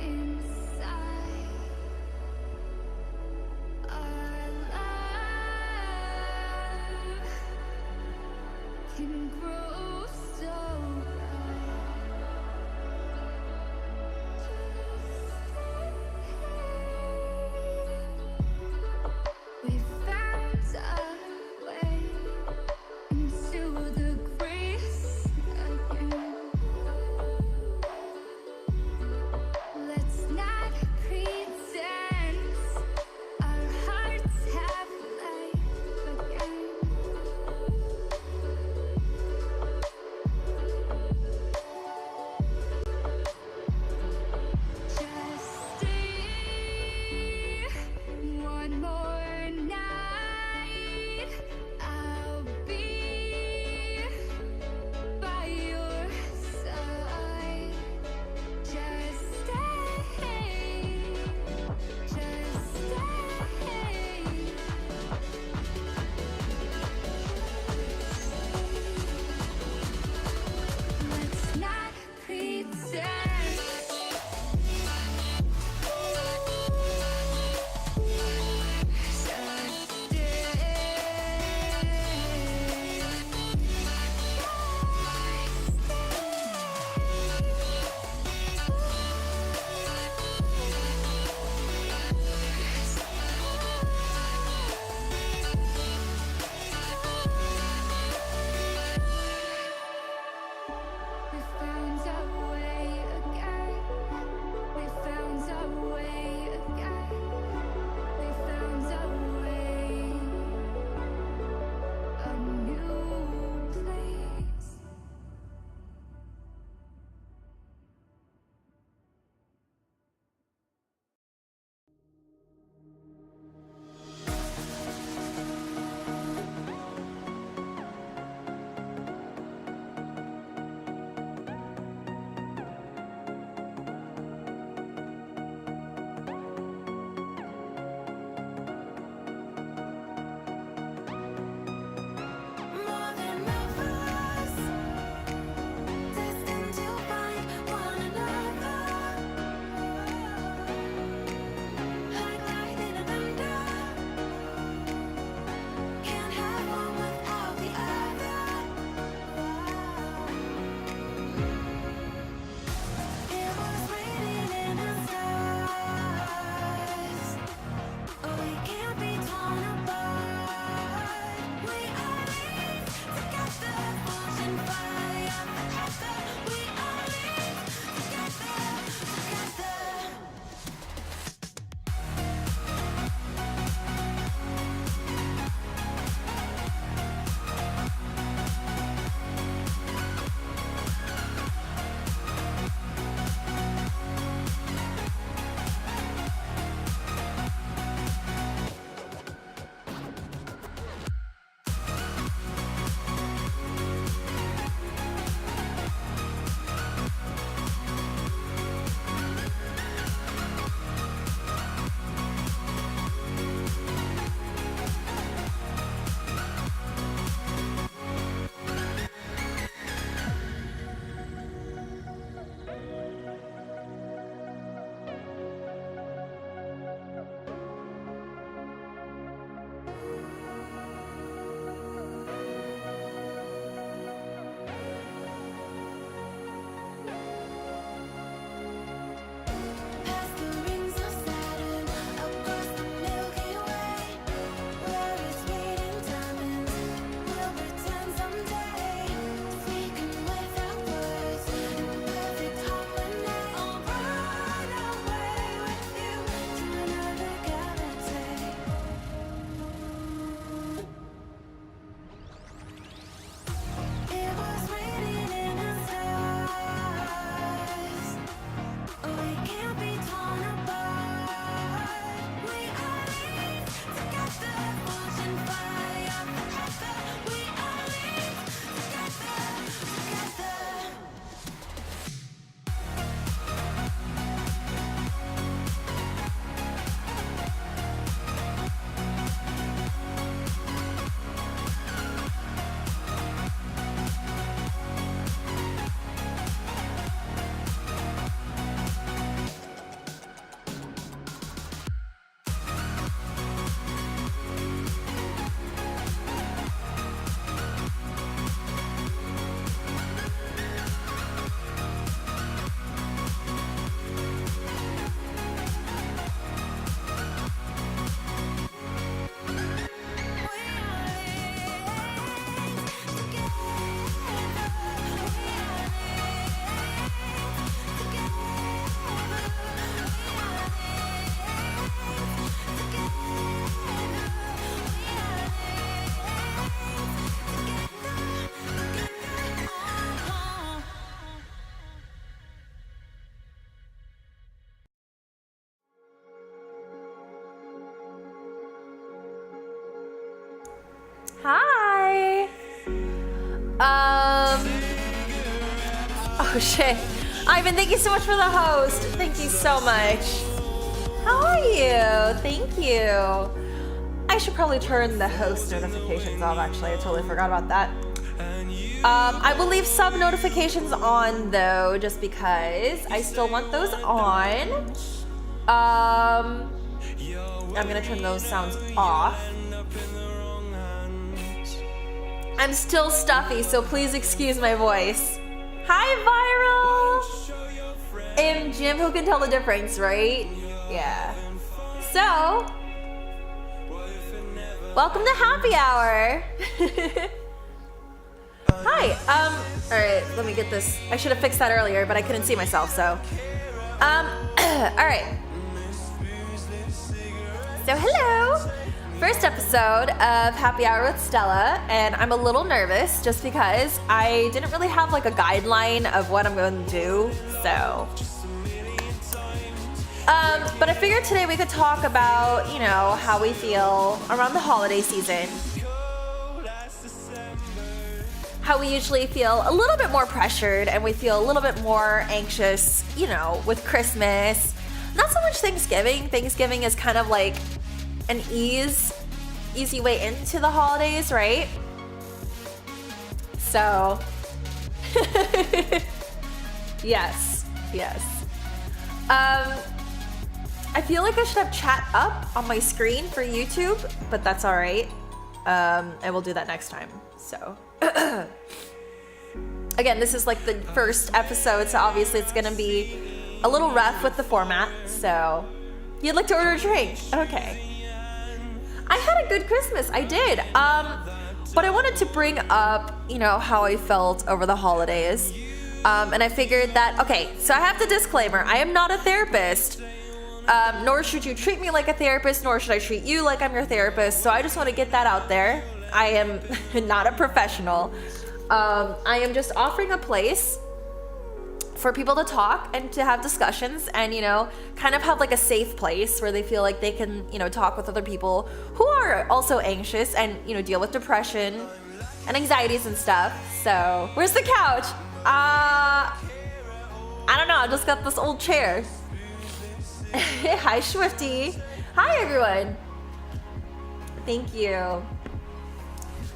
inside. Our love can grow so bright. We found a way into the grace again. Let's not pretend our hearts have life again. Hi. Oh shit. Ivan, thank you so much for the host. Thank you so much. How are you? Thank you. I should probably turn the host notifications off, actually. I totally forgot about that. I will leave sub notifications on, though, just because I still want those on. I'm gonna turn those sounds off. I'm still stuffy, so please excuse my voice. Hi, Viral! Jim, who can tell the difference, right? Yeah. So, welcome to Happy Hour. Hi. All right, let me get this. I should have fixed that earlier, but I couldn't see myself, so. All right. So, hello. First episode of Happy Hour with Stella, and I'm a little nervous just because I didn't really have like a guideline of what I'm going to do, so. But I figured today we could talk about, you know, how we feel around the holiday season. How we usually feel a little bit more pressured and we feel a little bit more anxious, you know, with Christmas. Not so much Thanksgiving. Thanksgiving is kind of like an easy way into the holidays, right? So, yes. I feel like I should have chat up on my screen for YouTube, but that's all right. I will do that next time. So, again, this is like the first episode, so obviously it's gonna be a little rough with the format. So, you'd like to order a drink? Okay. I had a good Christmas. I did. But I wanted to bring up, you know, how I felt over the holidays. And I figured that, okay, so I have the disclaimer. I am not a therapist. Nor should you treat me like a therapist, nor should I treat you like I'm your therapist. So I just want to get that out there. I am not a professional. I am just offering a place for people to talk and to have discussions and, you know, kind of have like a safe place where they feel like they can, you know, talk with other people who are also anxious and, you know, deal with depression and anxieties and stuff. So, where's the couch? I don't know, I just got this old chair. Hi, Swifty. Hi, everyone. Thank you.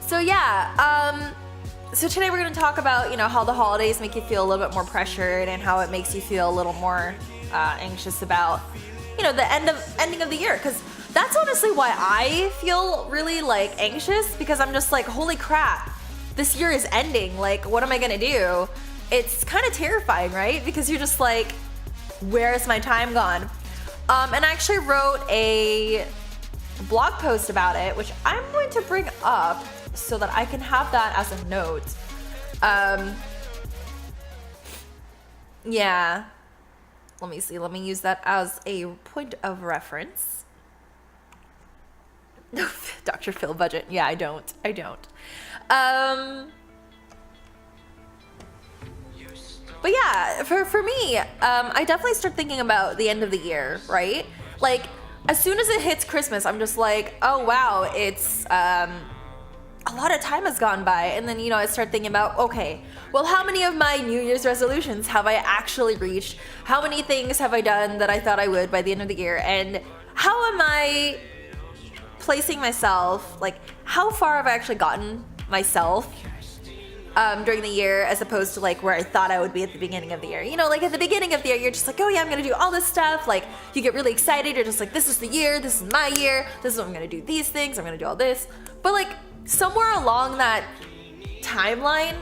So, yeah, so today we're going to talk about, you know, how the holidays make you feel a little bit more pressured and how it makes you feel a little more anxious about, you know, the ending of the year. Because that's honestly why I feel really, like, anxious, because I'm just like, holy crap, this year is ending. Like, what am I going to do? It's kind of terrifying, right? Because you're just like, where is my time gone? And I actually wrote a blog post about it, which I'm going to bring up so that I can have that as a note. Yeah. Let me see. Let me use that as a point of reference. Dr. Phil budget. Yeah, I don't. But yeah, for me, I definitely start thinking about the end of the year, right? Like, as soon as it hits Christmas, I'm just like, oh wow, it's, a lot of time has gone by. And then, you know, I start thinking about, okay, well, how many of my New Year's resolutions have I actually reached? How many things have I done that I thought I would by the end of the year? And how am I placing myself, like, how far have I actually gotten myself during the year as opposed to like where I thought I would be at the beginning of the year? You know, like at the beginning of the year, you're just like, oh yeah, I'm gonna do all this stuff. Like, you get really excited. You're just like, this is the year. This is my year. This is what I'm gonna do. These things. I'm gonna do all this. But like, somewhere along that timeline,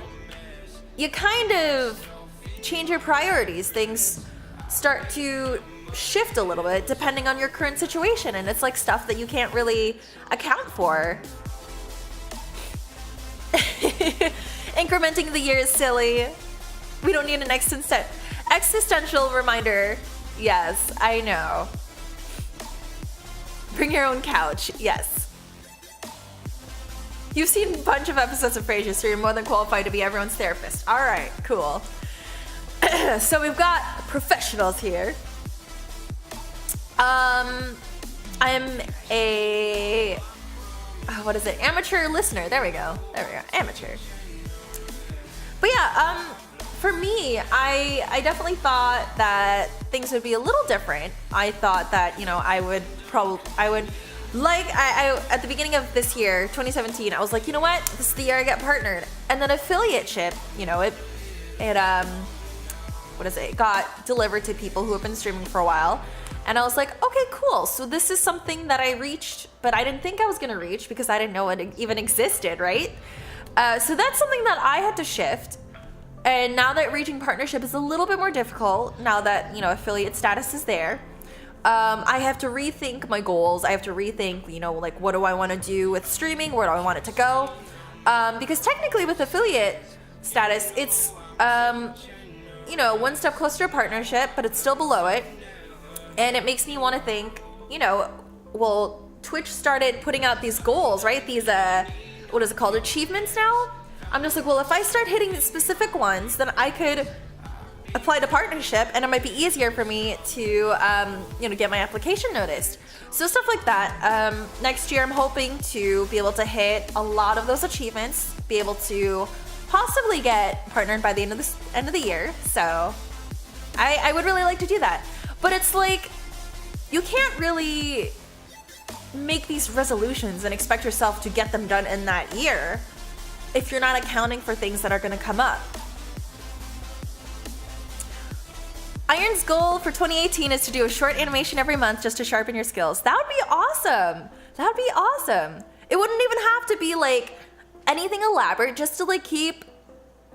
you kind of change your priorities. Things start to shift a little bit depending on your current situation, and it's like stuff that you can't really account for. Incrementing the year is silly. We don't need an existential reminder. Yes, I know. Bring your own couch. Yes. You've seen a bunch of episodes of Frasier, so you're more than qualified to be everyone's therapist. All right, cool. So we've got professionals here. I'm a what is it? Amateur listener. There we go. Amateur. But yeah, for me, I definitely thought that things would be a little different. I thought that, you know, I would at the beginning of this year, 2017, I was like, you know what? This is the year I get partnered. And then affiliate ship, you know, it got delivered to people who have been streaming for a while. And I was like, okay, cool. So this is something that I reached, but I didn't think I was gonna reach because I didn't know it even existed, right? So that's something that I had to shift. And now that reaching partnership is a little bit more difficult, now that, you know, affiliate status is there, I have to rethink my goals. I have to rethink, you know, like, what do I want to do with streaming? Where do I want it to go? Because technically with affiliate status, it's, you know, one step closer to partnership, but it's still below it. And it makes me want to think, you know, well, Twitch started putting out these goals, right? These, what is it called? Achievements now? I'm just like, well, if I start hitting specific ones, then I could apply to partnership and it might be easier for me to, you know, get my application noticed. So stuff like that. Next year, I'm hoping to be able to hit a lot of those achievements, be able to possibly get partnered by the end of the year. So I would really like to do that. But it's like, you can't really make these resolutions and expect yourself to get them done in that year if you're not accounting for things that are going to come up. Iron's goal for 2018 is to do a short animation every month just to sharpen your skills. That would be awesome. That would be awesome. It wouldn't even have to be like anything elaborate, just to like keep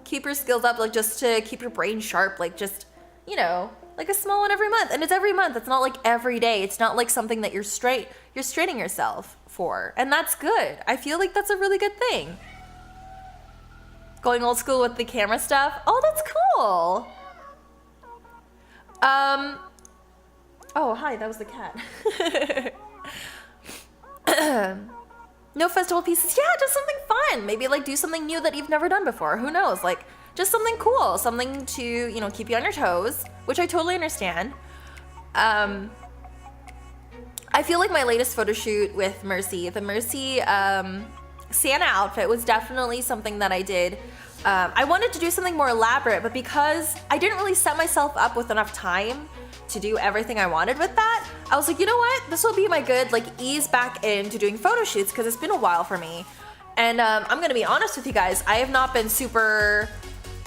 your skills up, like just to keep your brain sharp, like just, you know, like a small one every month. And it's every month. It's not like every day. It's not like something that you're straining yourself for. And that's good. I feel like that's a really good thing. Going old school with the camera stuff. Oh, that's cool. Oh, hi, that was the cat. No festival pieces. Yeah, just something fun. Maybe like do something new that you've never done before. Who knows? Like just something cool, something to, you know, keep you on your toes, which I totally understand. I feel like my latest photo shoot with Mercy, the Mercy Santa outfit was definitely something that I did. I wanted to do something more elaborate, but because I didn't really set myself up with enough time to do everything I wanted with that, I was like, you know what? This will be my good, like, ease back into doing photo shoots because it's been a while for me. And I'm gonna be honest with you guys, I have not been super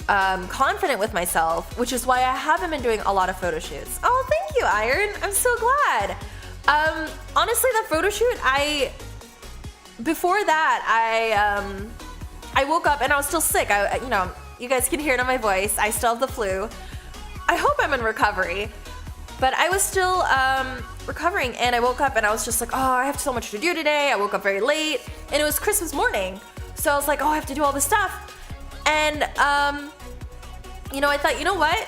confident with myself, which is why I haven't been doing a lot of photo shoots. Oh, thank you, Iron. I'm so glad. Honestly, that photo shoot, before that, I woke up and I was still sick. You know, you guys can hear it on my voice. I still have the flu. I hope I'm in recovery. But I was still recovering, and I woke up and I was just like, oh, I have so much to do today. I woke up very late, and it was Christmas morning. So I was like, oh, I have to do all this stuff. And, you know, I thought, you know what?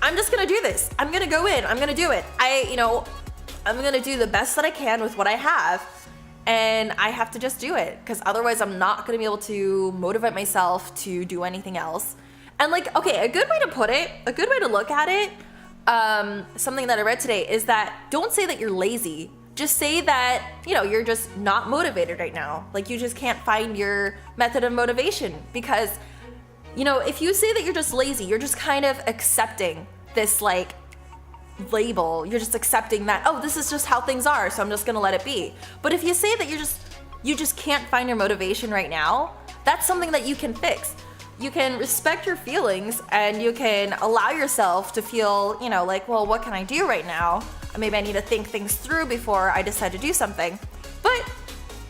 I'm just gonna do this. I'm gonna go in. I'm gonna do it. I'm gonna do the best that I can with what I have. And I have to just do it, because otherwise I'm not gonna be able to motivate myself to do anything else. And like, okay, a good way to put it, a good way to look at it, something that I read today is that don't say that you're lazy. Just say that, you know, you're just not motivated right now. Like you just can't find your method of motivation, because, you know, if you say that you're just lazy, you're just kind of accepting this like label. You're just accepting that, oh, this is just how things are, so I'm just gonna let it be. But if you say that you just can't find your motivation right now, that's something that you can fix. You can respect your feelings and you can allow yourself to feel, you know, like, well, what can I do right now? Maybe I need to think things through before I decide to do something. But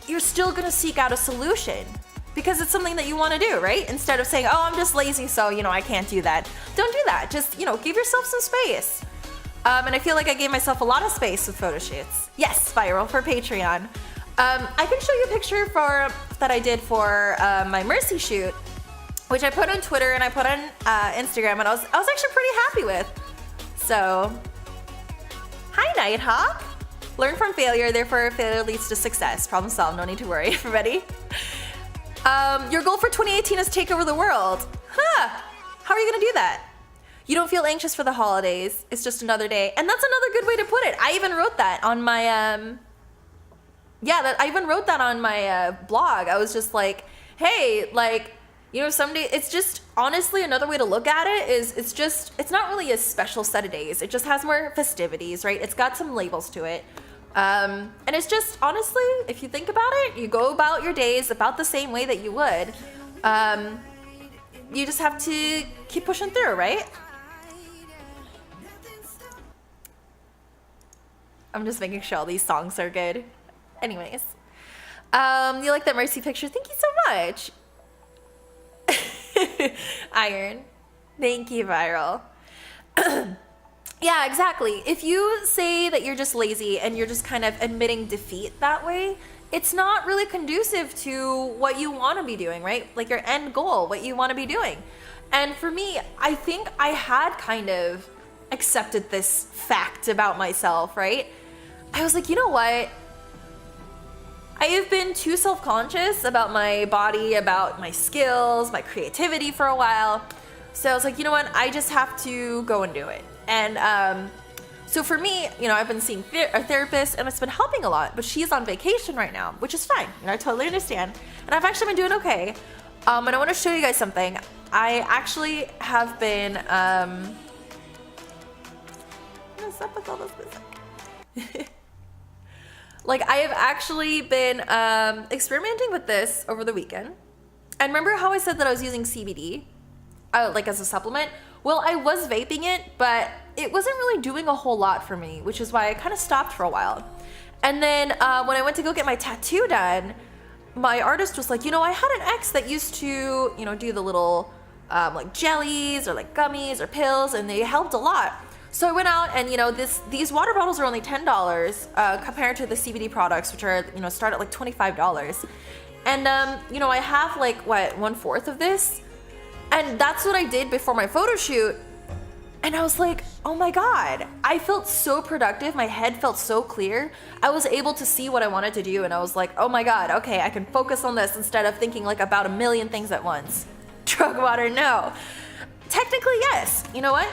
you're still gonna seek out a solution because it's something that you wanna do, right? Instead of saying, oh, I'm just lazy, so, you know, I can't do that. Don't do that. Just, you know, give yourself some space. And I feel like I gave myself a lot of space with photo shoots. Yes, Spiral for Patreon. I can show you a picture that I did for my Mercy shoot, which I put on Twitter and I put on Instagram, and I was actually pretty happy with. So, hi Nighthawk. Learn from failure, therefore failure leads to success. Problem solved, no need to worry, everybody. Your goal for 2018 is take over the world. Huh, how are you gonna do that? You don't feel anxious for the holidays. It's just another day. And that's another good way to put it. I even wrote that on my Yeah, that I even wrote that on my blog. I was just like, hey, like, you know, someday it's just honestly another way to look at it is it's not really a special set of days. It just has more festivities, right? It's got some labels to it. And it's just honestly, if you think about it, you go about your days about the same way that you would. You just have to keep pushing through, right? I'm just making sure all these songs are good. Anyways, you like that Mercy picture? Thank you so much. Iron. Thank you, Viral. Yeah, exactly. If you say that you're just lazy and you're just kind of admitting defeat that way, it's not really conducive to what you want to be doing, right? Like your end goal, what you want to be doing. And for me, I think I had kind of accepted this fact about myself, right? I was like, you know what? I have been too self-conscious about my body, about my skills, my creativity for a while. So I was like, you know what? I just have to go and do it. And so for me, you know, I've been seeing a therapist and it's been helping a lot, but she's on vacation right now, which is fine. You know, I totally understand. And I've actually been doing okay. And I want to show you guys something. I actually have been, what's up with all this music? Like, I have actually been experimenting with this over the weekend. And remember how I said that I was using CBD, like as a supplement? Well, I was vaping it, but it wasn't really doing a whole lot for me, which is why I kind of stopped for a while. And then when I went to go get my tattoo done, my artist was like, you know, I had an ex that used to, you know, do the little like jellies or like gummies or pills, and they helped a lot. So I went out and, you know, these water bottles are only $10 compared to the CBD products, which are, you know, start at like $25. And, you know, I have like, what, 1/4 of this? And that's what I did before my photo shoot. And I was like, oh my God, I felt so productive. My head felt so clear. I was able to see what I wanted to do. And I was like, oh my God, okay, I can focus on this instead of thinking like about a million things at once. Drug water, no. Technically, yes. You know what?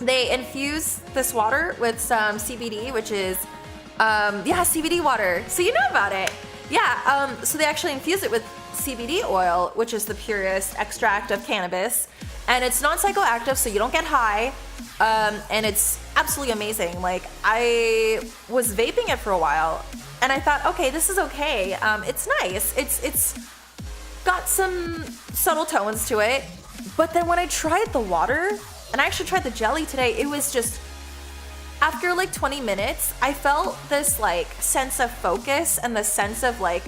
They infuse this water with some CBD, which is, yeah, CBD water. So you know about it. Yeah, so they actually infuse it with CBD oil, which is the purest extract of cannabis. And it's non-psychoactive, so you don't get high. And it's absolutely amazing. Like, I was vaping it for a while, and I thought, okay, this is okay. It's nice. It's got some subtle tones to it. But then when I tried the water, and I actually tried the jelly today, it was just, after like 20 minutes, I felt this like sense of focus and the sense of like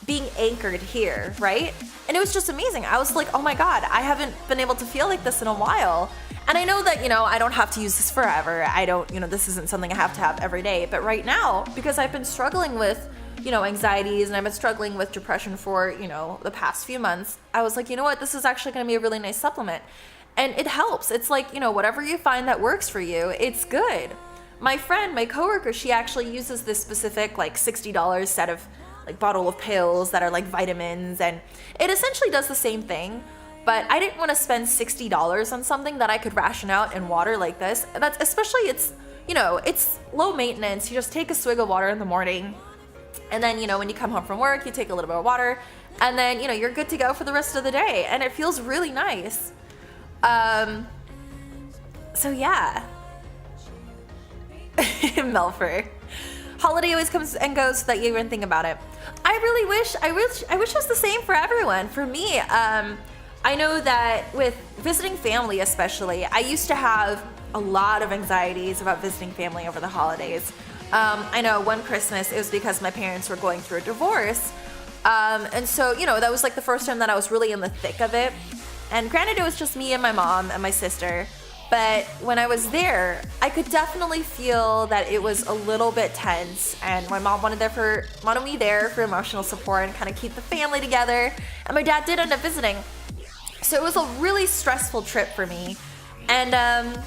being anchored here, right? And it was just amazing. I was like, oh my God, I haven't been able to feel like this in a while. And I know that, you know, I don't have to use this forever. I don't, you know, this isn't something I have to have every day. But right now, because I've been struggling with, you know, anxieties, and I've been struggling with depression for, you know, the past few months, I was like, you know what, this is actually gonna be a really nice supplement. And it helps. It's like, you know, whatever you find that works for you, it's good. My friend, my coworker, she actually uses this specific like $60 set of like bottle of pills that are like vitamins, and it essentially does the same thing. But I didn't want to spend $60 on something that I could ration out in water like this. That's especially, it's, you know, it's low maintenance. You just take a swig of water in the morning, and then, you know, when you come home from work, you take a little bit of water, and then, you know, you're good to go for the rest of the day, and it feels really nice. So yeah. Melfer. Holiday always comes and goes so that you even think about it. I wish it was the same for everyone. For me, I know that with visiting family especially, I used to have a lot of anxieties about visiting family over the holidays. I know one Christmas, it was because my parents were going through a divorce. And so, you know, that was like the first time that I was really in the thick of it. And granted, it was just me and my mom and my sister. But when I was there, I could definitely feel that it was a little bit tense, and my mom wanted me there for emotional support and kind of keep the family together. And my dad did end up visiting, so it was a really stressful trip for me. And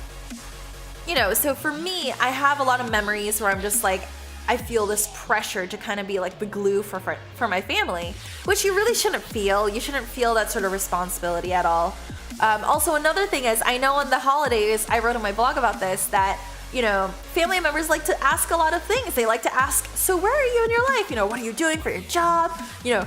you know, so for me, I have a lot of memories where I'm just like, I feel this pressure to kind of be like the glue for my family, which you really shouldn't feel. You shouldn't feel that sort of responsibility at all. Also, another thing is, I know on the holidays, I wrote on my blog about this, that you know, family members like to ask a lot of things. They like to ask, so where are you in your life? You know, what are you doing for your job? You know,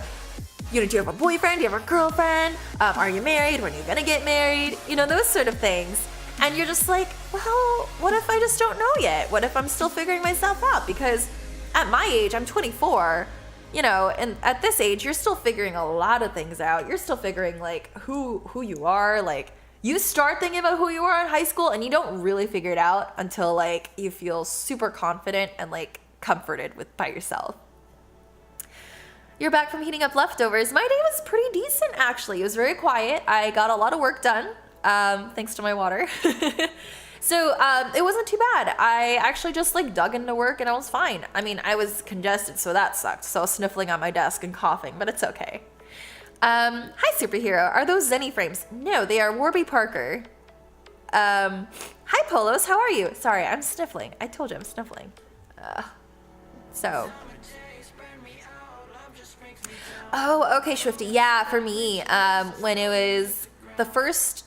do you have a boyfriend? Do you have a girlfriend? Are you married? When are you gonna get married? You know, those sort of things. And you're just like, well, what if I just don't know yet? What if I'm still figuring myself out? Because at my age, I'm 24, you know, and at this age, you're still figuring a lot of things out. You're still figuring like who you are. Like, you start thinking about who you are in high school and you don't really figure it out until like you feel super confident and like comforted by yourself. You're back from heating up leftovers. My day was pretty decent, actually. It was very quiet. I got a lot of work done, thanks to my water. So it wasn't too bad. I actually just like dug into work and I was fine. I mean, I was congested, so that sucked. So I was sniffling on my desk and coughing, but it's okay. Hi, superhero. Are those Zenny frames? No, they are Warby Parker. Hi, Polos. How are you? Sorry, I'm sniffling. I told you I'm sniffling. Oh, okay, Swifty. Yeah, for me, when it was the first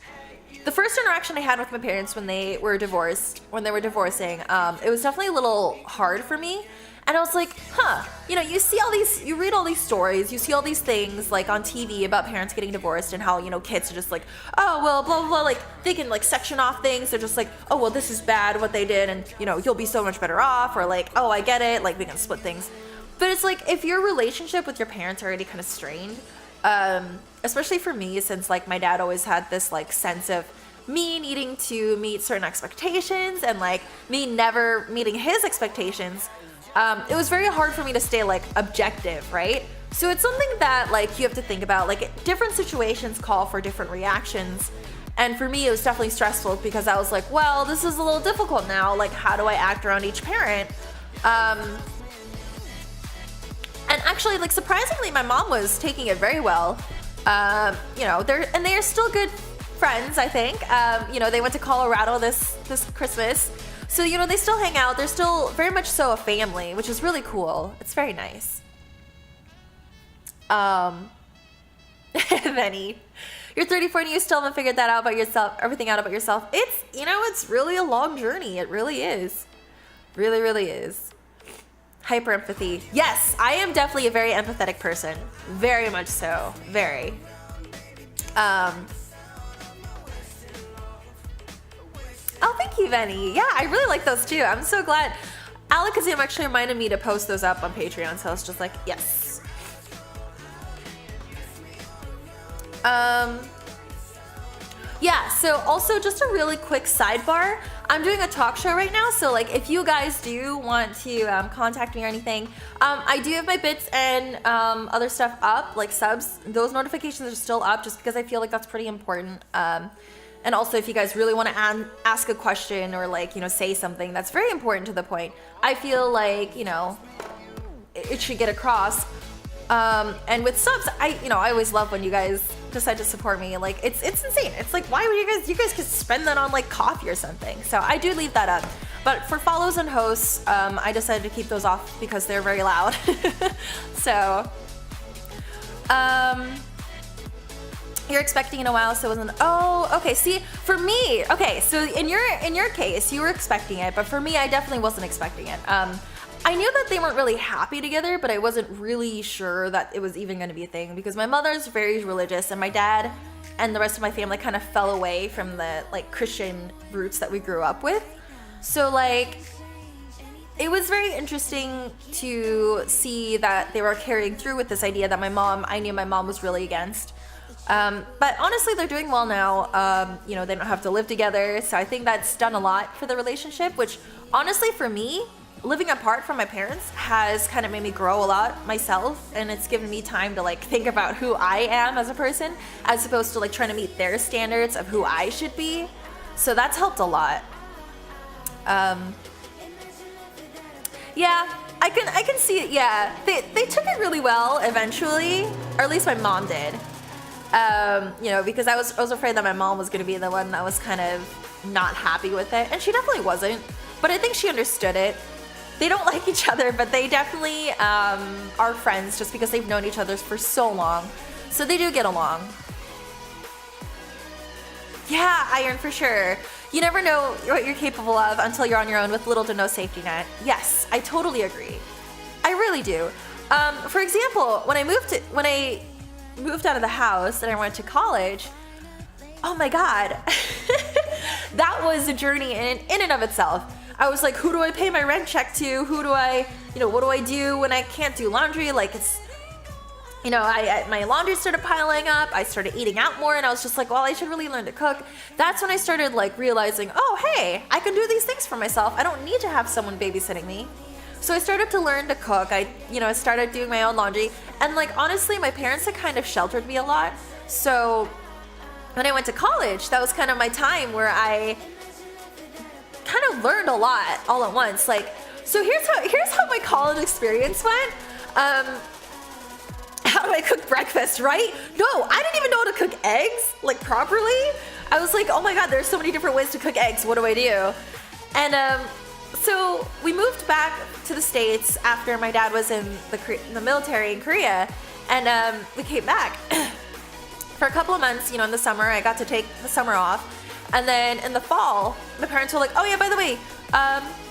interaction I had with my parents when they were divorcing, it was definitely a little hard for me. And I was like, you know, you read all these stories, you see all these things like on TV about parents getting divorced and how, you know, kids are just like, oh, well, blah, blah, blah, like they can like section off things. They're just like, oh, well, this is bad what they did. And, you know, you'll be so much better off, or like, oh, I get it. Like we can split things. But it's like, if your relationship with your parents are already kind of strained, especially for me, since like my dad always had this like sense of me needing to meet certain expectations and like me never meeting his expectations, it was very hard for me to stay like objective, right? So it's something that like you have to think about. Like different situations call for different reactions. And for me, it was definitely stressful because I was like, well, this is a little difficult now. Like, how do I act around each parent? And actually, like surprisingly, my mom was taking it very well. You know, they are still good friends, I think. You know, they went to Colorado this Christmas. So, you know, they still hang out. They're still very much so a family, which is really cool. It's very nice. Benny, you're 34 and you still haven't figured that out about yourself, everything out about yourself. It's, you know, it's really a long journey. It really is. Really, really is. Hyper empathy. Yes, I am definitely a very empathetic person. Very much so. Very. Oh, thank you, Benny. Yeah, I really like those too. I'm so glad. Alakazam actually reminded me to post those up on Patreon, so I was just like, yes. Yeah, so also just a really quick sidebar. I'm doing a talk show right now, so like if you guys do want to contact me or anything, I do have my bits and other stuff up, like subs. Those notifications are still up just because I feel like that's pretty important. And also if you guys really want to ask a question or like, you know, say something that's very important to the point, I feel like, you know, it should get across. And with subs, I always love when you guys decide to support me. Like it's insane. It's like, why would you guys could spend that on like coffee or something. So I do leave that up. But for follows and hosts, I decided to keep those off because they're very loud. So, you're expecting in a while, so it wasn't. Oh, okay. See, for me, okay. So in your case, you were expecting it, but for me, I definitely wasn't expecting it. I knew that they weren't really happy together, but I wasn't really sure that it was even going to be a thing because my mother's very religious and my dad and the rest of my family kind of fell away from the like Christian roots that we grew up with. So like it was very interesting to see that they were carrying through with this idea that I knew my mom was really against. But honestly, they're doing well now. You know, they don't have to live together. So I think that's done a lot for the relationship, which honestly for me, living apart from my parents has kind of made me grow a lot myself, and it's given me time to like think about who I am as a person as opposed to like trying to meet their standards of who I should be. So that's helped a lot. Yeah, I can see it. Yeah, they took it really well eventually, or at least my mom did. You know, because I was afraid that my mom was going to be the one that was kind of not happy with it, and she definitely wasn't. But I think she understood it. They don't like each other, but they definitely are friends just because they've known each other for so long. So they do get along. Yeah, Iron for sure. You never know what you're capable of until you're on your own with little to no safety net. Yes, I totally agree. I really do. For example, when I moved out of the house and I went to college, oh my God, that was a journey in and of itself. I was like, who do I pay my rent check to? Who do I, what do I do when I can't do laundry? Like it's, my laundry started piling up. I started eating out more, and I was just like, well, I should really learn to cook. That's when I started like realizing, oh, hey, I can do these things for myself. I don't need to have someone babysitting me. So I started to learn to cook. I started doing my own laundry, and like honestly, my parents had kind of sheltered me a lot. So when I went to college, that was kind of my time where I kind of learned a lot all at once. Like, so here's how my college experience went. How do I cook breakfast, right? No, I didn't even know how to cook eggs, like properly. I was like, oh my God, there's so many different ways to cook eggs. What do I do? And so we moved back to the States after my dad was in the military in Korea, and we came back for a couple of months. In the summer, I got to take the summer off, and then in the fall, my parents were like, oh yeah, by the way,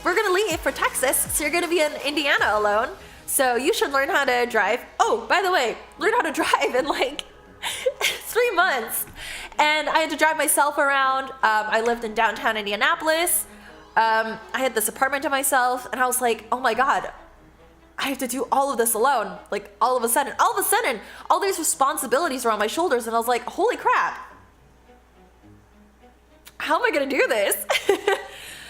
we're gonna leave for Texas, so you're gonna be in Indiana alone. So you should learn how to drive. Oh, by the way, learn how to drive in like 3 months. And I had to drive myself around. I lived in downtown Indianapolis. I had this apartment to myself, and I was like, oh my God, I have to do all of this alone. Like all of a sudden, all these responsibilities were on my shoulders, and I was like, holy crap. How am I gonna do this?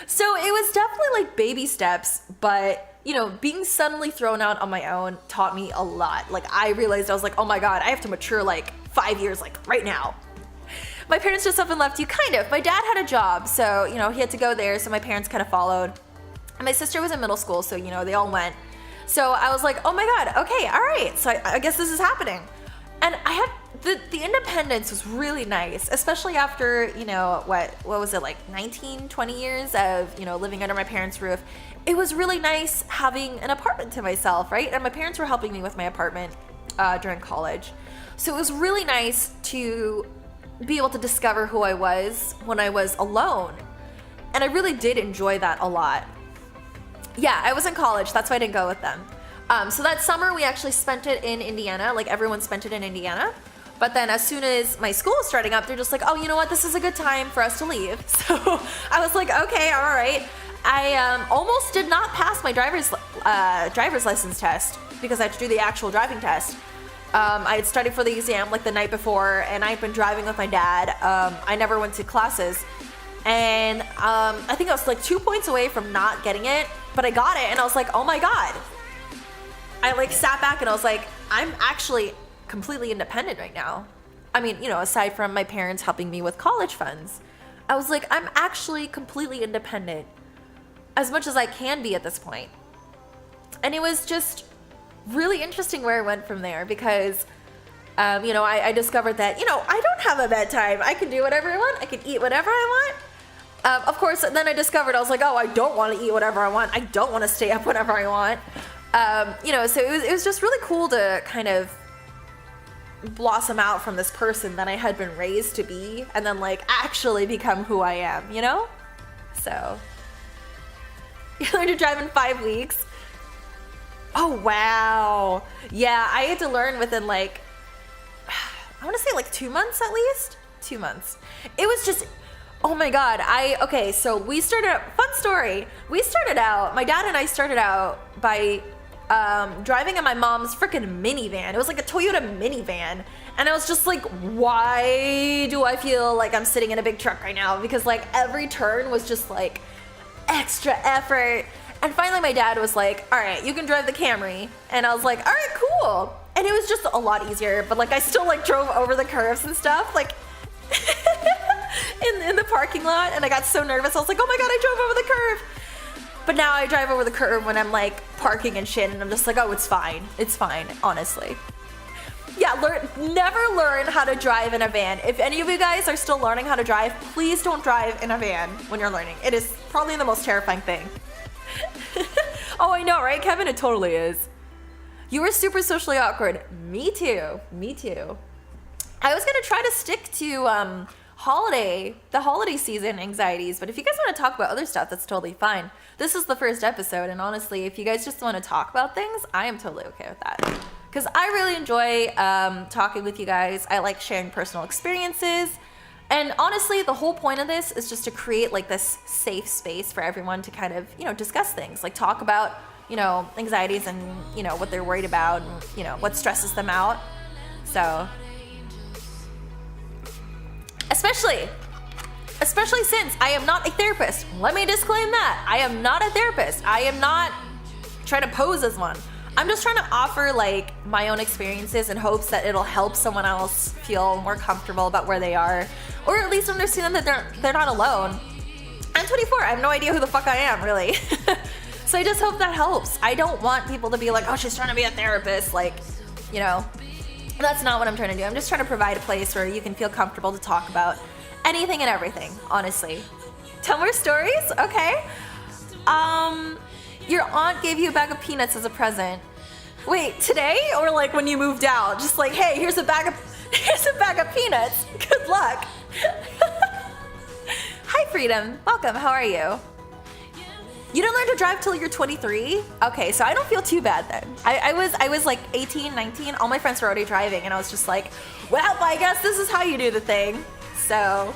So it was definitely like baby steps, but being suddenly thrown out on my own taught me a lot. Like I realized, I was like, oh my God, I have to mature like 5 years, like right now. My parents just up and left you, kind of. My dad had a job, so, he had to go there, so my parents kind of followed. And my sister was in middle school, so, they all went. So I was like, oh my God, okay, all right. So I guess this is happening. And I had, the independence was really nice, especially after, what was it, like 19, 20 years of, living under my parents' roof. It was really nice having an apartment to myself, right? And my parents were helping me with my apartment during college. So it was really nice to be able to discover who I was when I was alone. And I really did enjoy that a lot. Yeah, I was in college. That's why I didn't go with them. So that summer, we actually spent it in Indiana. Like everyone spent it in Indiana. But then as soon as my school was starting up, they're just like, oh, you know what? This is a good time for us to leave. So I was like, okay, all right. I almost did not pass my driver's license test because I had to do the actual driving test. I had studied for the exam like the night before, and I'd been driving with my dad. I never went to classes. And I think I was like 2 points away from not getting it, but I got it, and I was like, oh my God. I like sat back and I was like, I'm actually completely independent right now. I mean, aside from my parents helping me with college funds, I was like, I'm actually completely independent as much as I can be at this point. And it was just really interesting where I went from there because, I discovered that, I don't have a bedtime. I can do whatever I want. I can eat whatever I want. Of course, then I discovered, I was like, oh, I don't want to eat whatever I want. I don't want to stay up whenever I want. So it was just really cool to kind of blossom out from this person that I had been raised to be and then like actually become who I am, So you learned to drive in 5 weeks. Oh, wow. Yeah, I had to learn within like, I want to say like 2 months at least. 2 months. It was just, oh my God. Okay, so we started out, fun story. My dad and I started out by driving in my mom's freaking minivan. It was like a Toyota minivan. And I was just like, why do I feel like I'm sitting in a big truck right now? Because like every turn was just like extra effort. And finally my dad was like, all right, you can drive the Camry. And I was like, all right, cool. And it was just a lot easier, but like I still like drove over the curves and stuff, like in the parking lot. And I got so nervous. I was like, oh my God, I drove over the curve. But now I drive over the curb when I'm like parking and shit, and I'm just like, oh, it's fine. It's fine, honestly. Yeah, never learn how to drive in a van. If any of you guys are still learning how to drive, please don't drive in a van when you're learning. It is probably the most terrifying thing. Oh, I know, right, Kevin? It totally is. You were super socially awkward. Me too. I was gonna try to stick to the holiday season anxieties. But if you guys want to talk about other stuff, that's totally fine. This is the first episode, and honestly, if you guys just want to talk about things, I am totally okay with that. Because I really enjoy talking with you guys. I like sharing personal experiences. And honestly, the whole point of this is just to create like this safe space for everyone to kind of, discuss things. Like talk about, anxieties and, what they're worried about and, what stresses them out. So, especially since I am not a therapist. Let me disclaim that. I am not a therapist. I am not trying to pose as one. I'm just trying to offer like my own experiences in hopes that it'll help someone else feel more comfortable about where they are, or at least understand that they're not alone. I'm 24. I have no idea who the fuck I am, really. So I just hope that helps. I don't want people to be like, oh, she's trying to be a therapist. Like, that's not what I'm trying to do. I'm just trying to provide a place where you can feel comfortable to talk about anything and everything, honestly. Tell more stories? Okay. Your aunt gave you a bag of peanuts as a present. Wait, today or like when you moved out? Just like, hey, here's a bag of peanuts. Good luck. Hi, Freedom. Welcome. How are you? You didn't learn to drive till you're 23? Okay, so I don't feel too bad then. I was like 18, 19. All my friends were already driving, and I was just like, well, I guess this is how you do the thing. So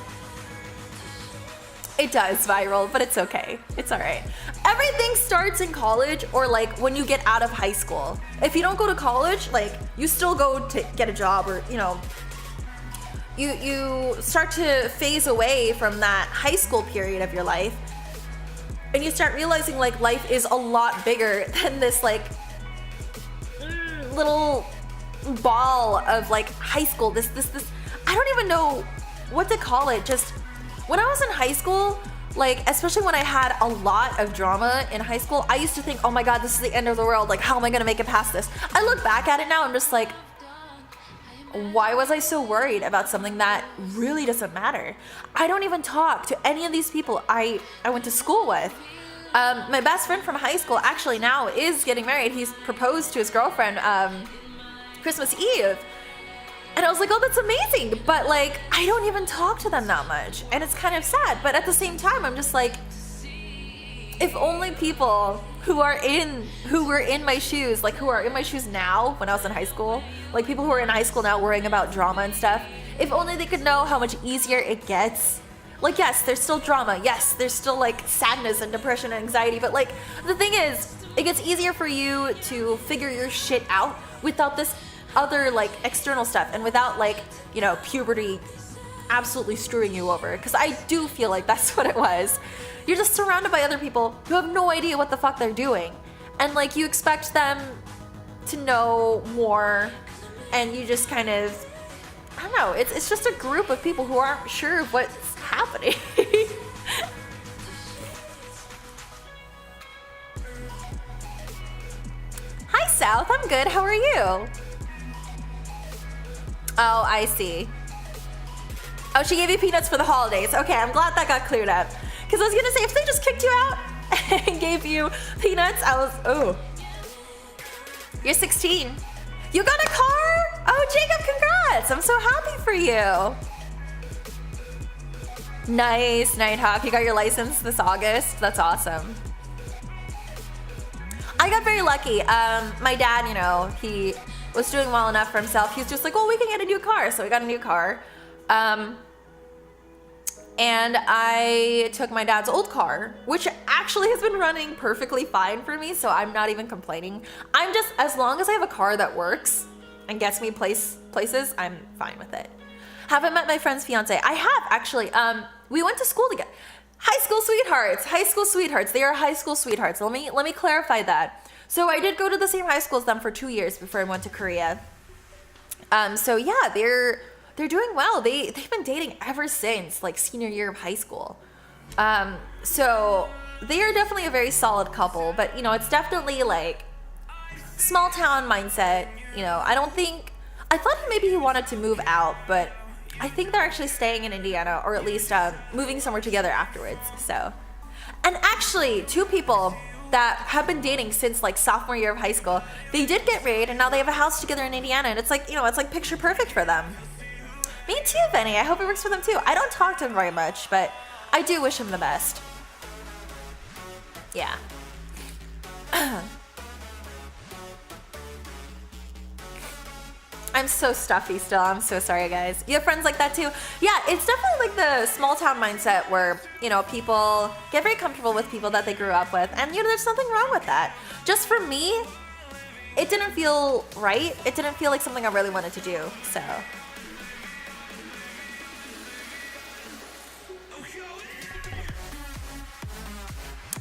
it does viral, but it's okay. It's all right. Everything starts in college or like when you get out of high school. If you don't go to college, like you still go to get a job or, you start to phase away from that high school period of your life. And you start realizing like life is a lot bigger than this like little ball of like high school. This, I don't even know what to call it. Just when I was in high school, like, especially when I had a lot of drama in high school, I used to think, oh my God, this is the end of the world. Like, how am I gonna make it past this? I look back at it now, I'm just like, why was I so worried about something that really doesn't matter? I don't even talk to any of these people I went to school with. My best friend from high school actually now is getting married. He's proposed to his girlfriend Christmas Eve. And I was like, oh, that's amazing. But like, I don't even talk to them that much. And it's kind of sad. But at the same time, I'm just like, if only people who were in my shoes, like who are in my shoes now when I was in high school, like people who are in high school now worrying about drama and stuff, if only they could know how much easier it gets. Like, yes, there's still drama. Yes, there's still like sadness and depression and anxiety. But like, the thing is, it gets easier for you to figure your shit out without this other like external stuff and without like, puberty absolutely screwing you over. Because I do feel like that's what it was. You're just surrounded by other people who have no idea what the fuck they're doing. And like you expect them to know more and you just kind of, I don't know, it's just a group of people who aren't sure of what's happening. Hi South, I'm good, how are you? Oh, I see. Oh, she gave you peanuts for the holidays. Okay, I'm glad that got cleared up. Because I was gonna say, if they just kicked you out and gave you peanuts, oh. You're 16. You got a car? Oh, Jacob, congrats. I'm so happy for you. Nice, Nighthawk. You got your license this August. That's awesome. I got very lucky. My dad, he was doing well enough for himself. He's just like, well, we can get a new car. So we got a new car. And I took my dad's old car, which actually has been running perfectly fine for me, so I'm not even complaining. I'm just, as long as I have a car that works and gets me places, I'm fine with it. Haven't met my friend's fiance. I have, actually. We went to school together. High school sweethearts. They are high school sweethearts. Let me clarify that. So I did go to the same high school as them for 2 years before I went to Korea. So yeah, they're doing well. They've been dating ever since like senior year of high school. So they are definitely a very solid couple, but it's definitely like small town mindset. I thought maybe he wanted to move out, but I think they're actually staying in Indiana, or at least moving somewhere together afterwards. So, and actually 2 people that have been dating since like sophomore year of high school, they did get married and now they have a house together in Indiana, and it's like, it's like picture perfect for them. Me too, Benny. I hope it works for them too. I don't talk to him very much, but I do wish him the best. Yeah. I'm so stuffy still. I'm so sorry, guys. You have friends like that too? Yeah, it's definitely like the small town mindset where, you know, people get very comfortable with people that they grew up with. And, you know, there's nothing wrong with that. Just for me, it didn't feel right. It didn't feel like something I really wanted to do. So.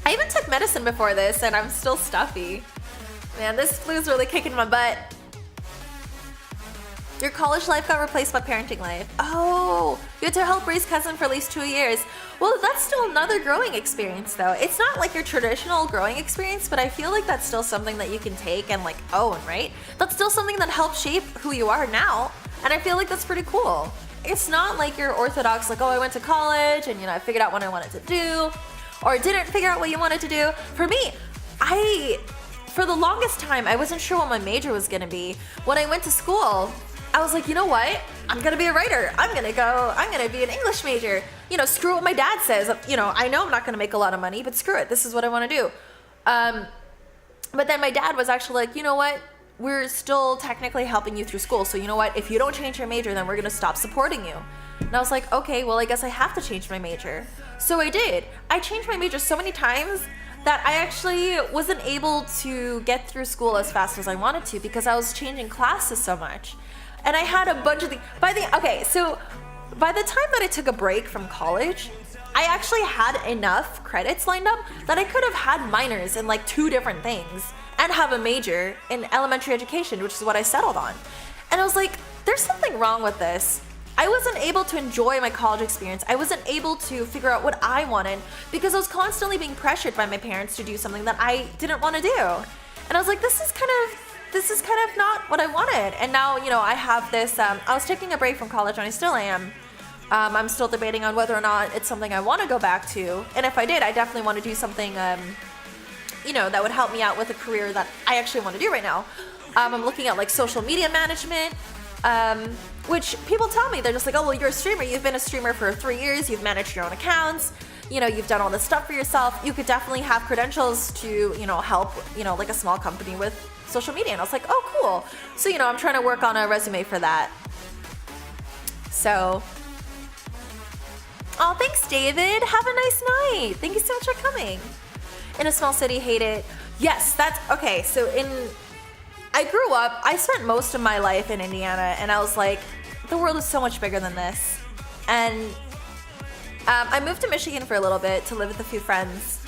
I even took medicine before this and I'm still stuffy. Man, this flu's really kicking my butt. Your college life got replaced by parenting life. Oh, you had to help raise cousin for at least 2 years. Well, that's still another growing experience though. It's not like your traditional growing experience, but I feel like that's still something that you can take and like own, right? That's still something that helps shape who you are now. And I feel like that's pretty cool. It's not like you're orthodox, like, oh, I went to college and, you know, I figured out what I wanted to do or didn't figure out what you wanted to do. For me, for the longest time, I wasn't sure what my major was gonna be. When I went to school, I was like, you know what? I'm gonna be a writer. I'm gonna be an English major. You know, screw what my dad says. You know, I know I'm not gonna make a lot of money, but screw it. This is what I wanna do. But then my dad was actually like, you know what? We're still technically helping you through school. So you know what? If you don't change your major, then we're gonna stop supporting you. And I was like, okay, well, I guess I have to change my major. So I did. I changed my major so many times that I actually wasn't able to get through school as fast as I wanted to because I was changing classes so much. And I had a bunch of so by the time that I took a break from college, I actually had enough credits lined up that I could have had minors in like 2 different things and have a major in elementary education, which is what I settled on. And I was like, there's something wrong with this. I wasn't able to enjoy my college experience. I wasn't able to figure out what I wanted because I was constantly being pressured by my parents to do something that I didn't want to do. And I was like, this is kind of not what I wanted. And now, you know, I have this, I was taking a break from college and I still am. I'm still debating on whether or not it's something I want to go back to. And if I did, I definitely want to do something, you know, that would help me out with a career that I actually want to do right now. I'm looking at like social media management, which people tell me, they're just like, oh, well, you're a streamer. You've been a streamer for 3 years. You've managed your own accounts. You know, you've done all this stuff for yourself. You could definitely have credentials to, you know, help, you know, like a small company with social media. And I was like, oh, cool. So, you know, I'm trying to work on a resume for that. So, oh, thanks, David. Have a nice night. Thank you so much for coming. In a small city, hate it. Yes, that's, okay, so I grew up, I spent most of my life in Indiana, and I was like, the world is so much bigger than this. And I moved to Michigan for a little bit to live with a few friends.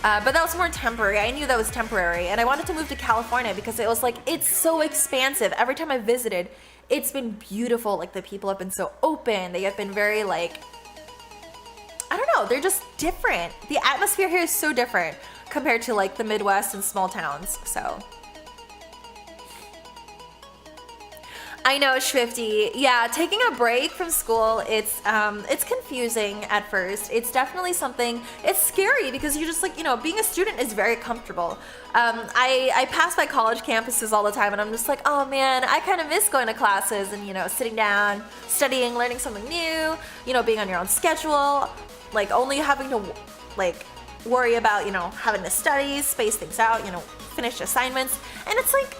But that was more temporary. I knew that was temporary. And I wanted to move to California because it was like, it's so expansive. Every time I visited, it's been beautiful. Like, the people have been so open. They have been very, like, I don't know, they're just different. The atmosphere here is so different compared to, like, the Midwest and small towns. So I know, Swifty. Yeah, taking a break from school, it's confusing at first. It's definitely something, it's scary because you're just like, you know, being a student is very comfortable. I pass by college campuses all the time and I'm just like, oh man, I kind of miss going to classes and, you know, sitting down, studying, learning something new, you know, being on your own schedule, like only having to, like, worry about, you know, having to study, space things out, you know, finish assignments. And it's like,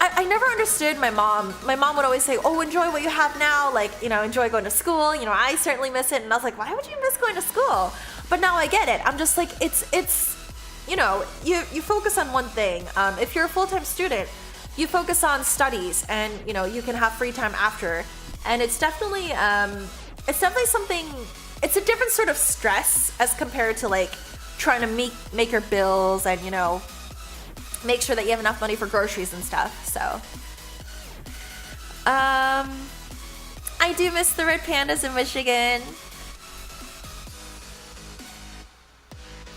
I never understood my mom. My mom would always say, oh, enjoy what you have now. Like, you know, enjoy going to school. You know, I certainly miss it. And I was like, why would you miss going to school? But now I get it. I'm just like, it's you know, you focus on one thing. If you're a full-time student, you focus on studies and, you know, you can have free time after. And it's definitely something, it's a different sort of stress as compared to like trying to make your bills and, you know, make sure that you have enough money for groceries and stuff. So, I do miss the red pandas in Michigan.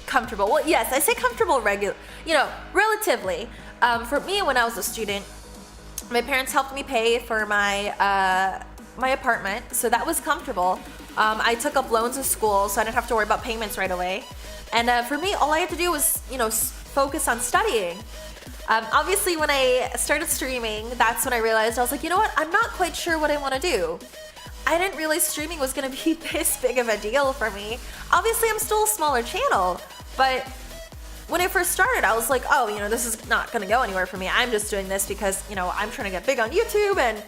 Comfortable. Well, yes, I say comfortable you know, relatively. For me, when I was a student, my parents helped me pay for my my apartment, so that was comfortable. I took up loans of school, so I didn't have to worry about payments right away. And for me, all I had to do was, you know, focus on studying. Obviously, when I started streaming, that's when I realized I was like, you know what? I'm not quite sure what I want to do. I didn't realize streaming was gonna be this big of a deal for me. Obviously, I'm still a smaller channel, but when I first started, I was like, oh, this is not gonna go anywhere for me. I'm just doing this because, I'm trying to get big on YouTube, and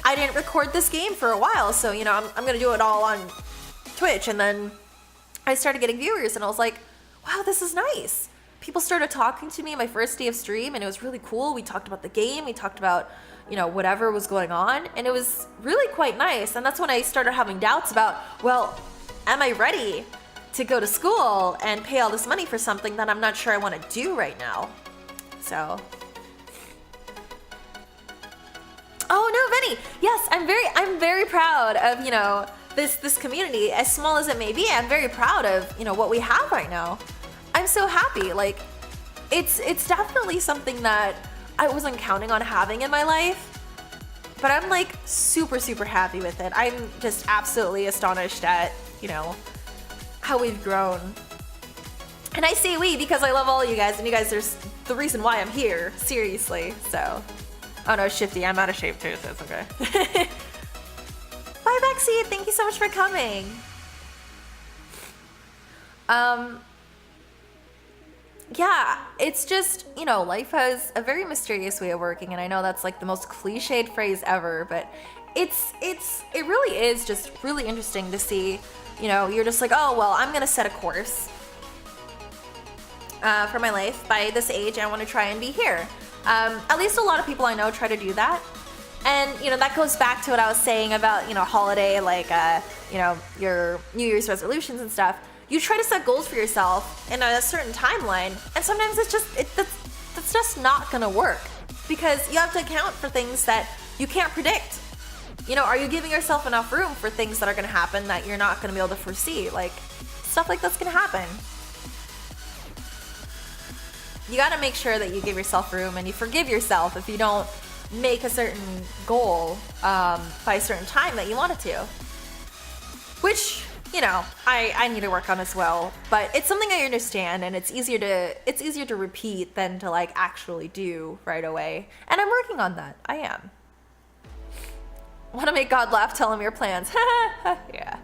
I didn't record this game for a while, so, I'm gonna do it all on Twitch. And then I started getting viewers, and I was like, wow, this is nice. People started talking to me my first day of stream, and it was really cool. We talked about the game, we talked about, whatever was going on, and it was really quite nice. And that's when I started having doubts about, well, am I ready to go to school and pay all this money for something that I'm not sure I want to do right now? So, oh no, Vinny, yes, I'm very proud of, this community, as small as it may be. I'm very proud of, what we have right now. I'm so happy. Like, it's definitely something that I wasn't counting on having in my life, but I'm like super, super happy with it. I'm just absolutely astonished at, how we've grown. And I say we because I love all you guys, and you guys are the reason why I'm here, seriously. So, oh no, Shifty, I'm out of shape too, so it's okay. Bye, Bexy, thank you so much for coming. Yeah, it's just, life has a very mysterious way of working, and I know that's like the most cliched phrase ever, but it really is just really interesting to see. You're just like, oh, well, I'm gonna set a course for my life. By this age, I want to try and be here. At least a lot of people I know try to do that. And, that goes back to what I was saying about, holiday, like, your New Year's resolutions and stuff. You try to set goals for yourself in a certain timeline, and sometimes that's just not gonna work, because you have to account for things that you can't predict. Are you giving yourself enough room for things that are gonna happen that you're not gonna be able to foresee? Like, stuff like that's gonna happen. You gotta make sure that you give yourself room, and you forgive yourself if you don't make a certain goal by a certain time that you want it to. Which, I need to work on as well. But it's something I understand, and it's easier to repeat than to like actually do right away. And I'm working on that. I am. Want to make God laugh? Tell him your plans. Yeah.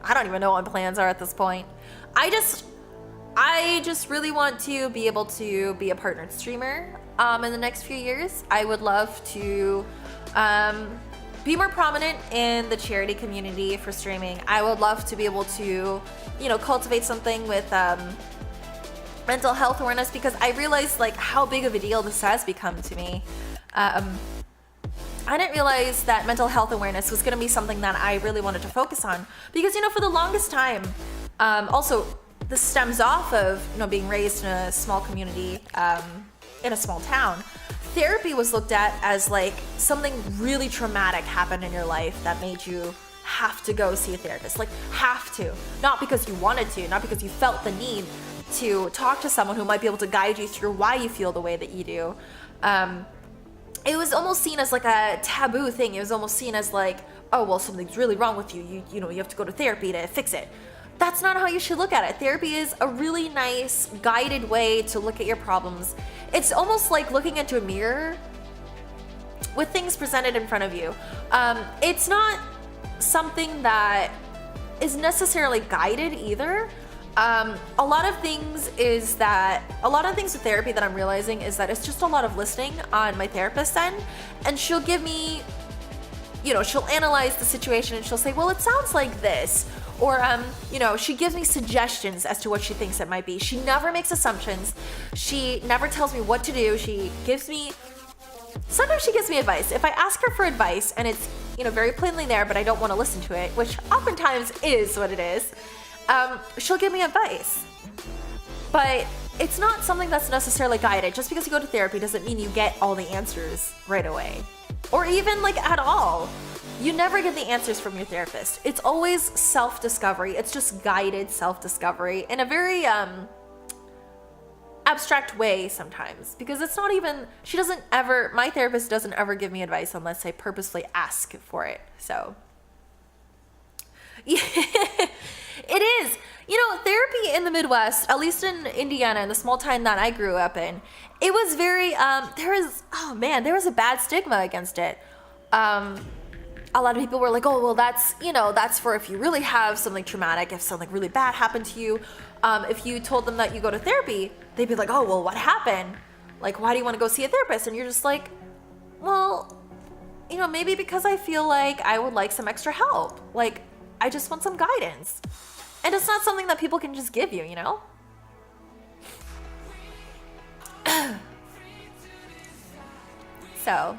I don't even know what my plans are at this point. I just really want to be able to be a partnered streamer in the next few years. I would love to be more prominent in the charity community for streaming. I would love to be able to, cultivate something with mental health awareness, because I realized like how big of a deal this has become to me. I didn't realize that mental health awareness was going to be something that I really wanted to focus on, because, for the longest time, also this stems off of, being raised in a small community, in a small town. Therapy was looked at as like something really traumatic happened in your life that made you have to go see a therapist. Like, have to. Not because you wanted to, not because you felt the need to talk to someone who might be able to guide you through why you feel the way that you do. It was almost seen as like a taboo thing. It was almost seen as like, oh, well, something's really wrong with you. You have to go to therapy to fix it. That's not how you should look at it. Therapy is a really nice, guided way to look at your problems. It's almost like looking into a mirror with things presented in front of you. It's not something that is necessarily guided either. A lot of things with therapy that I'm realizing is that it's just a lot of listening on my therapist's end, and she'll give me, she'll analyze the situation and she'll say, well, it sounds like this. Or, she gives me suggestions as to what she thinks it might be. She never makes assumptions. She never tells me what to do. Sometimes she gives me advice. If I ask her for advice and it's, very plainly there, but I don't want to listen to it, which oftentimes is what it is, she'll give me advice. But it's not something that's necessarily guided. Just because you go to therapy doesn't mean you get all the answers right away. Or even, like, at all. You never get the answers from your therapist. It's always self-discovery. It's just guided self-discovery in a very abstract way sometimes, because it's not even, my therapist doesn't ever give me advice unless I purposely ask for it. So, yeah, it is. Therapy in the Midwest, at least in Indiana, in the small town that I grew up in, it was very, there was a bad stigma against it. a lot of people were like, oh, well, that's, that's for if you really have something traumatic, if something really bad happened to you. If you told them that you go to therapy, they'd be like, oh, well, what happened? Like, why do you want to go see a therapist? And you're just like, well, maybe because I feel like I would like some extra help. Like, I just want some guidance. And it's not something that people can just give you, So,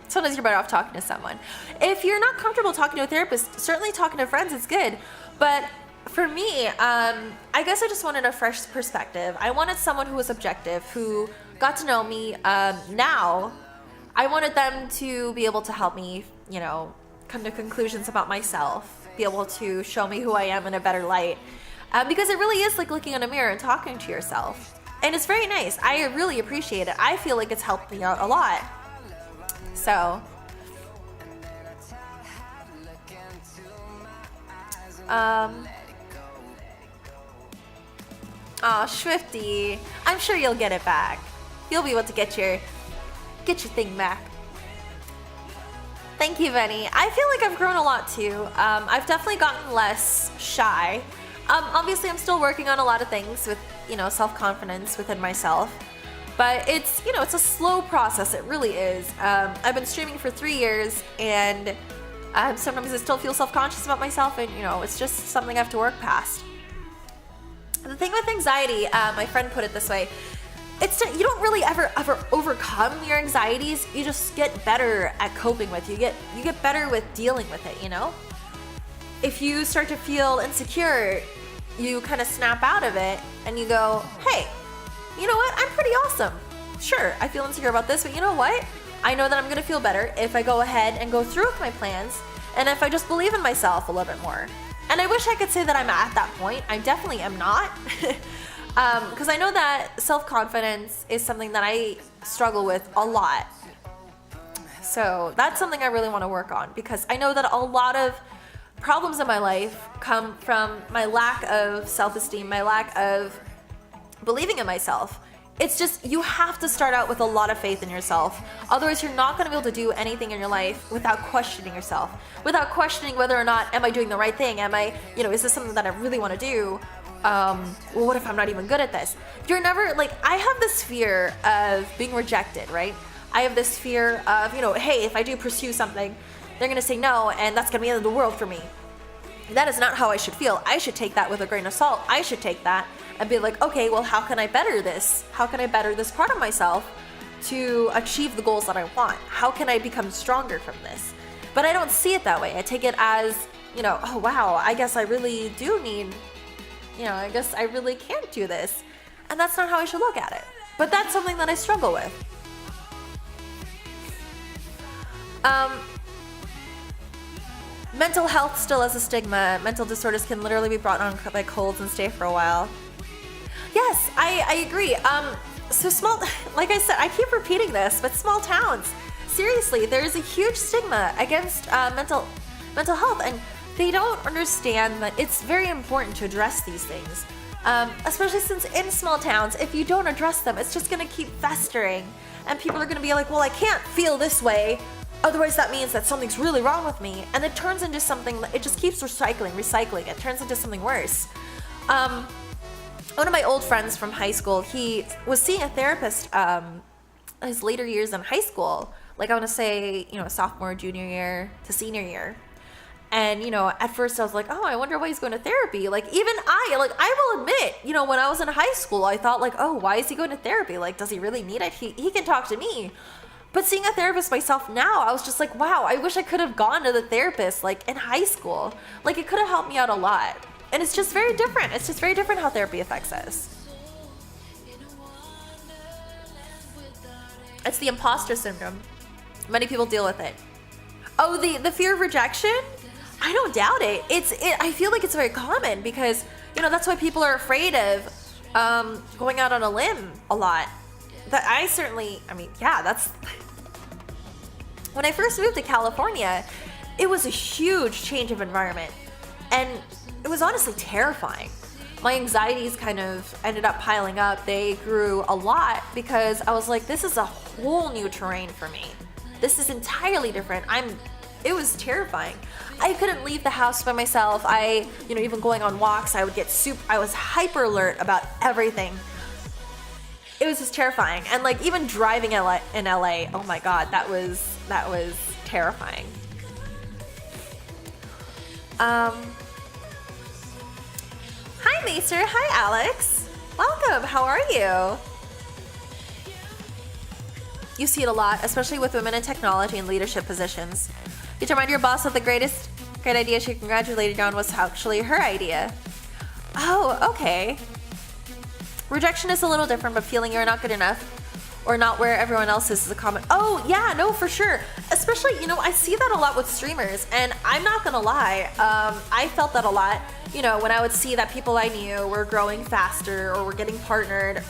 sometimes you're better off talking to someone. If you're not comfortable talking to a therapist, certainly talking to friends is good. But for me, I guess I just wanted a fresh perspective. I wanted someone who was objective, who got to know me now. I wanted them to be able to help me, come to conclusions about myself, be able to show me who I am in a better light. Because it really is like looking in a mirror and talking to yourself. And it's very nice. I really appreciate it. I feel like it's helped me out a lot. So, oh, Swifty, I'm sure you'll get it back. You'll be able to get your thing back. Thank you, Benny. I feel like I've grown a lot too. I've definitely gotten less shy. Obviously, I'm still working on a lot of things with, self-confidence within myself. But it's, it's a slow process. It really is. I've been streaming for 3 years, and sometimes I still feel self-conscious about myself, and, it's just something I have to work past. The thing with anxiety, my friend put it this way, you don't really ever overcome your anxieties. You just get better at coping with. You get better with dealing with it, If you start to feel insecure, you kind of snap out of it and you go, hey, you know what? I'm pretty awesome. Sure, I feel insecure about this, but you know what? I know that I'm gonna feel better if I go ahead and go through with my plans, and if I just believe in myself a little bit more. And I wish I could say that I'm at that point. I definitely am not. Because I know that self-confidence is something that I struggle with a lot. So that's something I really want to work on, because I know that a lot of problems in my life come from my lack of self-esteem, my lack of believing in myself. It's just, you have to start out with a lot of faith in yourself. Otherwise, you're not going to be able to do anything in your life without questioning yourself, without questioning whether or not, am I doing the right thing? Am I, is this something that I really want to do? Well, what if I'm not even good at this? You're never, I have this fear of being rejected, right? I have this fear of, hey, if I do pursue something, they're going to say no, and that's going to be the end of the world for me. That is not how I should feel. I should take that with a grain of salt. I should take that and be like, okay, well, how can I better this? How can I better this part of myself to achieve the goals that I want? How can I become stronger from this? But I don't see it that way. I take it as, oh, wow, I guess I really do need, I guess I really can't do this. And that's not how I should look at it. But that's something that I struggle with. Mental health still has a stigma. Mental disorders can literally be brought on by colds and stay for a while. Yes, I agree. So small, like I said, I keep repeating this, but small towns, seriously, there's a huge stigma against mental health, and they don't understand that it's very important to address these things. Especially since in small towns, if you don't address them, it's just gonna keep festering, and people are gonna be like, well, I can't feel this way, otherwise that means that something's really wrong with me, and it turns into something, it just keeps recycling, it turns into something worse. One of my old friends from high school, he was seeing a therapist his later years in high school, like I want to say, sophomore, junior year to senior year. And, at first I was like, oh, I wonder why he's going to therapy. Like, even I will admit, when I was in high school, I thought like, oh, why is he going to therapy? Like, does he really need it? He can talk to me. But seeing a therapist myself now, I was just like, wow, I wish I could have gone to the therapist, in high school. Like, it could have helped me out a lot. And it's just very different. It's just very different how therapy affects us. It's the imposter syndrome. Many people deal with it. Oh, the fear of rejection? I don't doubt it. I feel like it's very common because, that's why people are afraid of going out on a limb a lot. That's when I first moved to California, it was a huge change of environment, and it was honestly terrifying. My anxieties kind of ended up piling up. They grew a lot because I was like, this is a whole new terrain for me. This is entirely different. I'm it was terrifying. I couldn't leave the house by myself. Even going on walks, I was hyper alert about everything. It was just terrifying. And like even driving in LA, oh my God, that was terrifying. Hi Maester, hi Alex. Welcome, how are you? You see it a lot, especially with women in technology and leadership positions. You to remind your boss that the great idea she congratulated you on was actually her idea. Oh, okay. Rejection is a little different, but feeling you're not good enough or not where everyone else is a common. Oh, yeah, no, for sure. Especially, I see that a lot with streamers, and I'm not gonna lie, I felt that a lot, when I would see that people I knew were growing faster or were getting partnered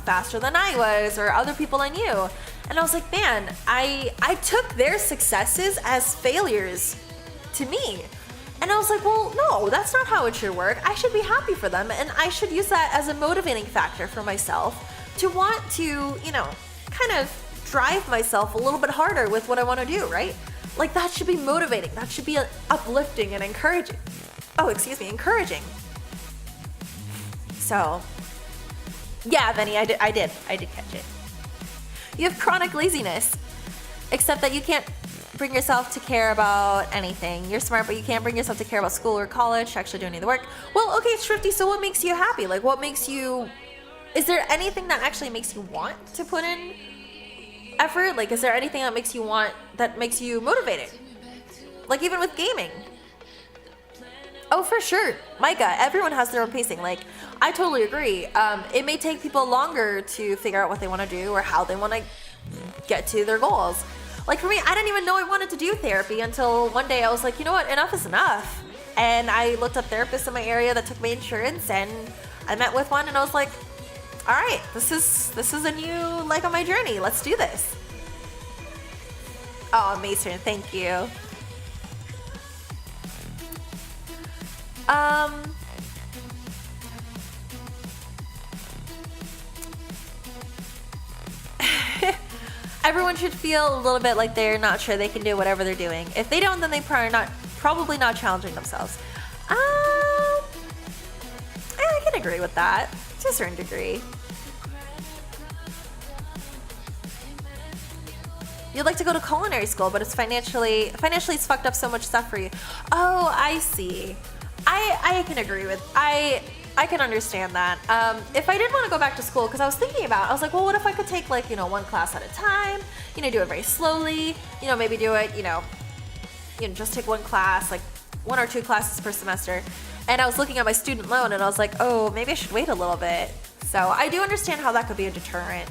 faster than I was, or other people I knew. And I was like, man, I took their successes as failures to me. And I was like, well, no, that's not how it should work. I should be happy for them, and I should use that as a motivating factor for myself to want to, kind of drive myself a little bit harder with what I want to do, right? Like that should be motivating. That should be uplifting and encouraging. Encouraging. So, yeah, Benny, I did catch it. You have chronic laziness, except that you can't bring yourself to care about anything. You're smart, but you can't bring yourself to care about school or college, to actually do any of the work. Well, okay, Shrifty, so what makes you happy? Like, is there anything that actually makes you want to put in effort? Like, is there anything that makes you motivated? Like, even with gaming. Oh, for sure. Micah, everyone has their own pacing. Like, I totally agree. It may take people longer to figure out what they want to do or how they want to get to their goals. Like for me, I didn't even know I wanted to do therapy until one day I was like, you know what, enough is enough. And I looked up therapists in my area that took my insurance, and I met with one, and I was like, all right, this is a new leg on my journey. Let's do this. Oh, Mason, thank you. Everyone should feel a little bit like they're not sure they can do whatever they're doing. If they don't, then they probably not challenging themselves. I can agree with that to a certain degree. You'd like to go to culinary school, but it's financially it's fucked up so much stuff for you. Oh, I see. I can agree with. I can understand that. If I did want to go back to school, because I was like, well, what if I could take like, one class at a time, do it very slowly, maybe do it, just take one class, like 1 or 2 classes per semester. And I was looking at my student loan, and I was like, oh, maybe I should wait a little bit. So I do understand how that could be a deterrent,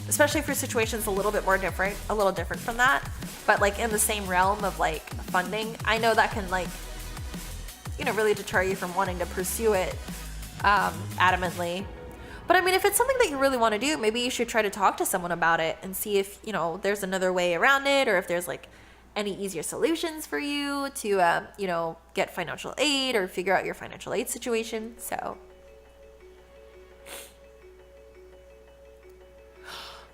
especially for situations a little different from that, but like in the same realm of like funding. I know that can like, really deter you from wanting to pursue it adamantly. But I mean, if it's something that you really want to do, maybe you should try to talk to someone about it and see if, there's another way around it, or if there's like any easier solutions for you to, get financial aid or figure out your financial aid situation. So,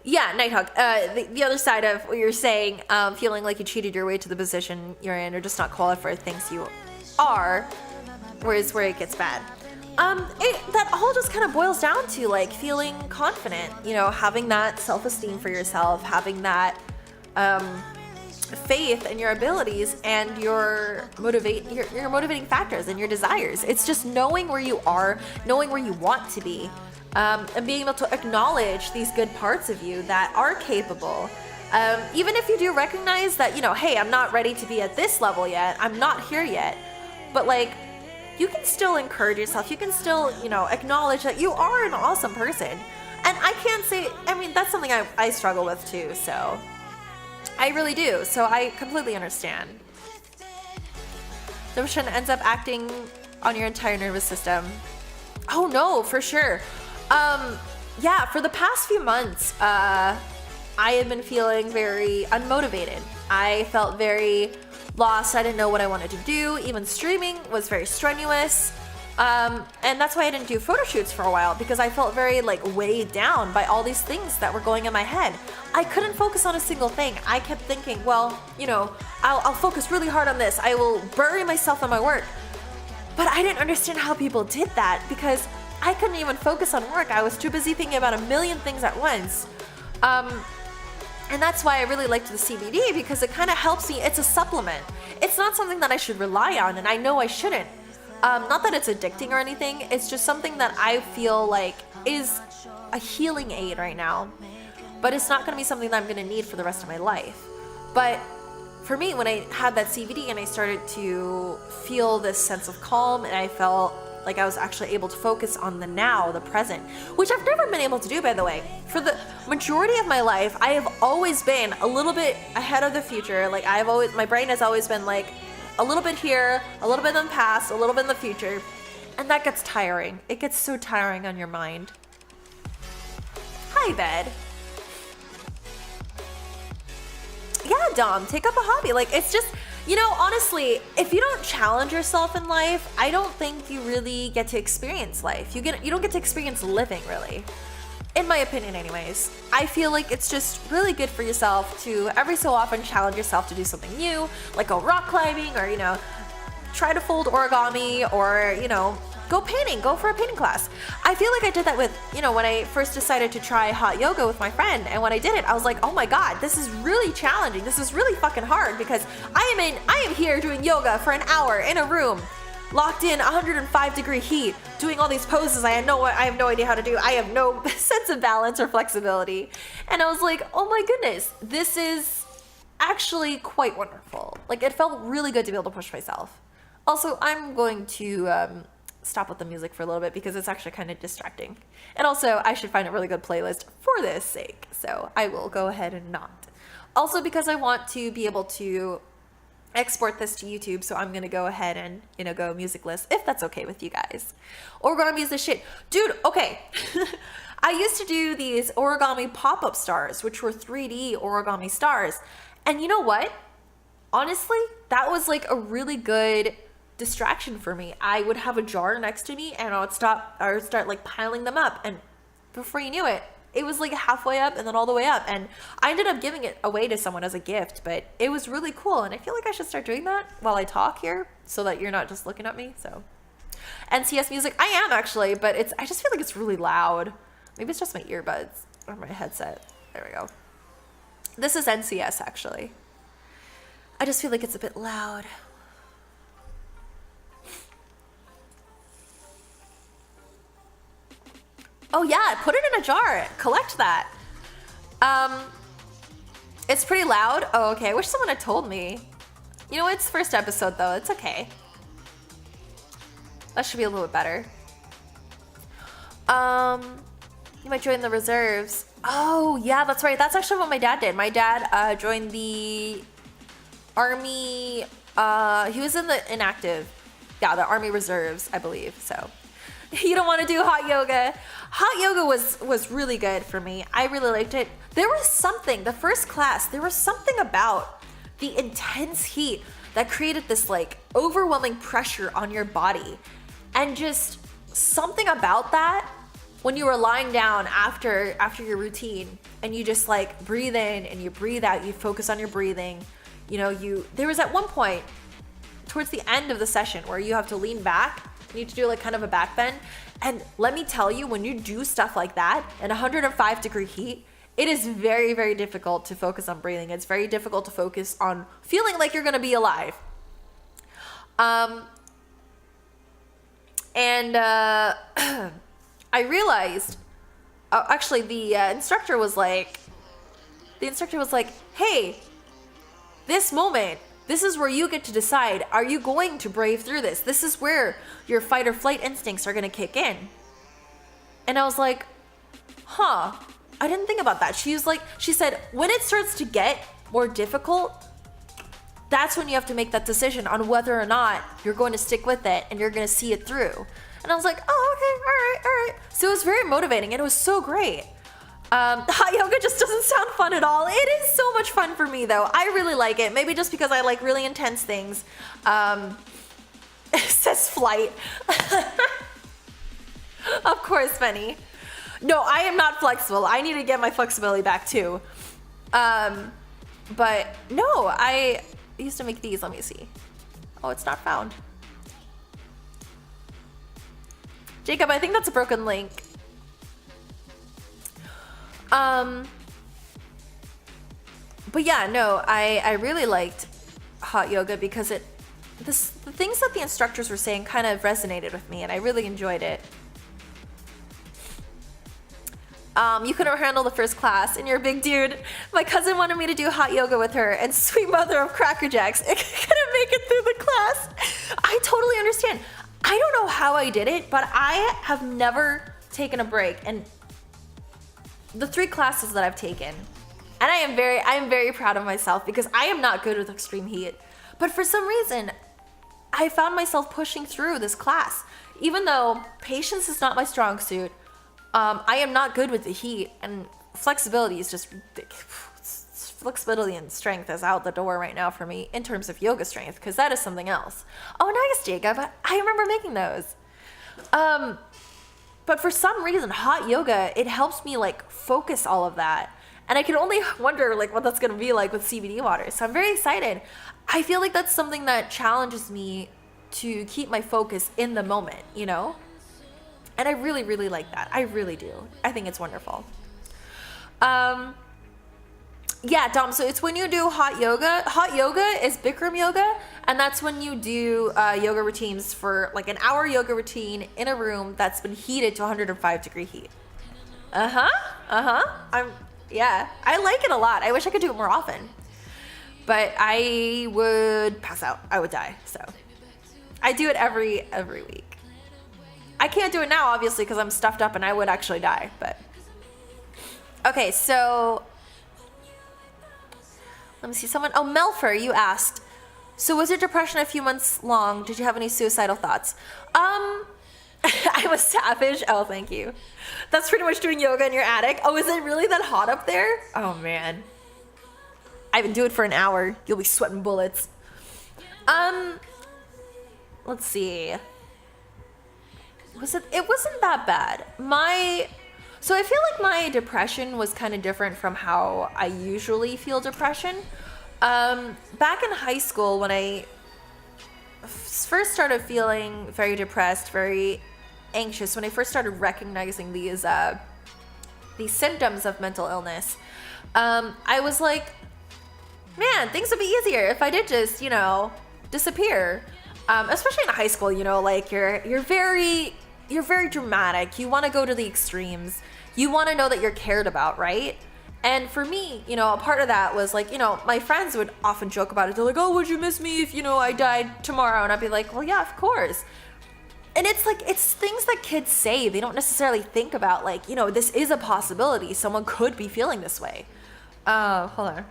yeah, Nighthawk, the other side of what you're saying, feeling like you cheated your way to the position you're in or just not qualified for things you are, where it gets bad. That all just kind of boils down to like feeling confident, having that self-esteem for yourself, having that faith in your abilities and your motivating factors and your desires. It's just knowing where you are, knowing where you want to be, and being able to acknowledge these good parts of you that are capable. Even if you do recognize that, hey, I'm not ready to be at this level yet, I'm not here yet, but like, you can still encourage yourself. You can still, acknowledge that you are an awesome person. And I can't say, that's something I struggle with too, so I really do. So I completely understand. Depression ends up acting on your entire nervous system. Oh no, for sure. Yeah, for the past few months, I had been feeling very unmotivated. I felt very lost. I didn't know what I wanted to do. Even streaming was very strenuous. And that's why I didn't do photo shoots for a while, because I felt very like weighed down by all these things that were going in my head. I couldn't focus on a single thing. I kept thinking, well, you know, I'll focus really hard on this. I will bury myself in my work. But I didn't understand how people did that, because I couldn't even focus on work. I was too busy thinking about a million things at once. And that's why I really liked the CBD, because it kind of helps me. It's a supplement. It's not something that I should rely on, and I know I shouldn't. Not that it's addicting or anything. It's just something that I feel like is a healing aid right now. But it's not going to be something that I'm going to need for the rest of my life. But for me, when I had that CBD and I started to feel this sense of calm, and I felt like I was actually able to focus on the now, the present, which I've never been able to do, by the way. For the majority of my life, I have always been a little bit ahead of the future. Like my brain has always been like a little bit here, a little bit in the past, a little bit in the future. And that gets tiring. It gets so tiring on your mind. Hi, bed. Yeah, Dom, take up a hobby. Like, it's just, you know, honestly, if you don't challenge yourself in life, I don't think you really get to experience life. You don't get to experience living, really. In my opinion, anyways. I feel like it's just really good for yourself to every so often challenge yourself to do something new, like go rock climbing, or, you know, try to fold origami, or, you know, go painting, go for a painting class. I feel like I did that with, you know, when I first decided to try hot yoga with my friend, and when I did it, I was like, oh my god, this is really challenging. This is really fucking hard, because I am here doing yoga for an hour in a room, locked in 105-degree heat, doing all these poses I have no idea how to do. I have no sense of balance or flexibility. And I was like, oh my goodness, this is actually quite wonderful. Like, it felt really good to be able to push myself. Also, I'm going to stop with the music for a little bit, because it's actually kind of distracting. And also, I should find a really good playlist for this sake, so I will go ahead and not. Also, because I want to be able to export this to YouTube, so I'm going to go ahead and, you know, go musicless, if that's okay with you guys. Origami is the shit. Dude, okay. I used to do these origami pop-up stars, which were 3D origami stars. And you know what? Honestly, that was like a really good distraction for me. I would have a jar next to me, and I would start like piling them up, and before you knew it, it was like halfway up and then all the way up, and I ended up giving it away to someone as a gift. But it was really cool, and I feel like I should start doing that while I talk here, so that you're not just looking at me. So NCS music, I am actually, but I just feel like it's really loud. Maybe it's just my earbuds or my headset. There we go. This is NCS, actually. I just feel like it's a bit loud. Oh yeah, put it in a jar. Collect that. It's pretty loud. Oh, okay. I wish someone had told me. You know, it's first episode though. It's okay. That should be a little bit better. You might join the reserves. Oh yeah, that's right. That's actually what my dad did. My dad joined the army. He was in the inactive. Yeah, the army reserves, I believe. So you don't want to do hot yoga. Hot yoga was really good for me. I really liked it. There was something, the first class, there was something about the intense heat that created this like overwhelming pressure on your body. And just something about that, when you were lying down after your routine, and you just like breathe in and you breathe out, you focus on your breathing. You know, there was at one point towards the end of the session where you have to lean back. You need to do like kind of a back bend. And let me tell you, when you do stuff like that in 105-degree heat, it is very, very difficult to focus on breathing. It's very difficult to focus on feeling like you're going to be alive. I realized, actually the instructor was like, hey, this moment, this is where you get to decide, are you going to brave through this? This is where your fight or flight instincts are going to kick in. And I was like, huh, I didn't think about that. She said, when it starts to get more difficult, that's when you have to make that decision on whether or not you're going to stick with it and you're going to see it through. And I was like, oh, okay, all right. So it was very motivating, and it was so great. Hot yoga just doesn't sound fun at all. It is so much fun for me, though. I really like it. Maybe just because I like really intense things. It says flight. Of course, Penny. No, I am not flexible. I need to get my flexibility back too. But no, I used to make these. Let me see. Oh, it's not found. Jacob, I think that's a broken link. But yeah, no, I really liked hot yoga because the things that the instructors were saying kind of resonated with me, and I really enjoyed it. You couldn't handle the first class, and you're a big dude. My cousin wanted me to do hot yoga with her, and sweet mother of Cracker Jacks, I couldn't make it through the class. I totally understand. I don't know how I did it, but I have never taken a break. And the 3 classes that I've taken, and I am very proud of myself because I am not good with extreme heat. But for some reason, I found myself pushing through this class. Even though patience is not my strong suit, I am not good with the heat, and flexibility is just flexibility and strength is out the door right now for me in terms of yoga strength, because that is something else. Oh, nice, Jacob. I remember making those. But for some reason, hot yoga, it helps me like focus all of that. And I can only wonder like what that's going to be like with CBD water. So I'm very excited. I feel like that's something that challenges me to keep my focus in the moment, you know? And I really, really like that. I really do. I think it's wonderful. Yeah, Dom, so it's when you do hot yoga. Hot yoga is Bikram yoga, and that's when you do yoga routines for like an hour yoga routine in a room that's been heated to 105-degree heat. Yeah, I like it a lot. I wish I could do it more often. But I would pass out. I would die, so. I do it every week. I can't do it now, obviously, because I'm stuffed up and I would actually die, but. Okay, so. Let me see, oh, Melfer, you asked, so was your depression a few months long? Did you have any suicidal thoughts? I was savage. Oh, thank you. That's pretty much doing yoga in your attic. Oh, is it really that hot up there? Oh, man. I even do it for an hour. You'll be sweating bullets. Let's see. It wasn't that bad. So I feel like my depression was kind of different from how I usually feel depression. Back in high school, when I first started feeling very depressed, very anxious, when I first started recognizing these symptoms of mental illness, I was like, man, things would be easier if I did just, disappear. Especially in high school, like you're very dramatic. You want to go to the extremes. You want to know that you're cared about, right? And for me, a part of that was like, my friends would often joke about it. They're like, oh, would you miss me if, I died tomorrow? And I'd be like, well, yeah, of course. And it's like, it's things that kids say. They don't necessarily think about like, this is a possibility. Someone could be feeling this way. Hold on.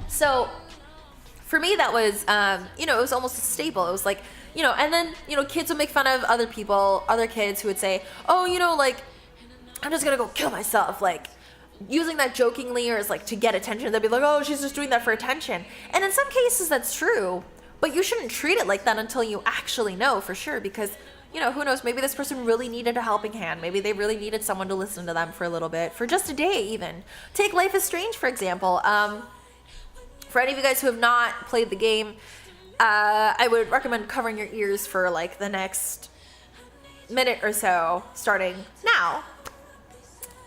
So for me, that was, it was almost a staple. It was like, and then, kids would make fun of other kids who would say, oh, like, I'm just gonna go kill myself, like, using that jokingly or as, like, to get attention. They'd be like, oh, she's just doing that for attention. And in some cases, that's true, but you shouldn't treat it like that until you actually know for sure, because, who knows, maybe this person really needed a helping hand. Maybe they really needed someone to listen to them for a little bit, for just a day, even. Take Life is Strange, for example. For any of you guys who have not played the game, I would recommend covering your ears for like the next minute or so, starting now.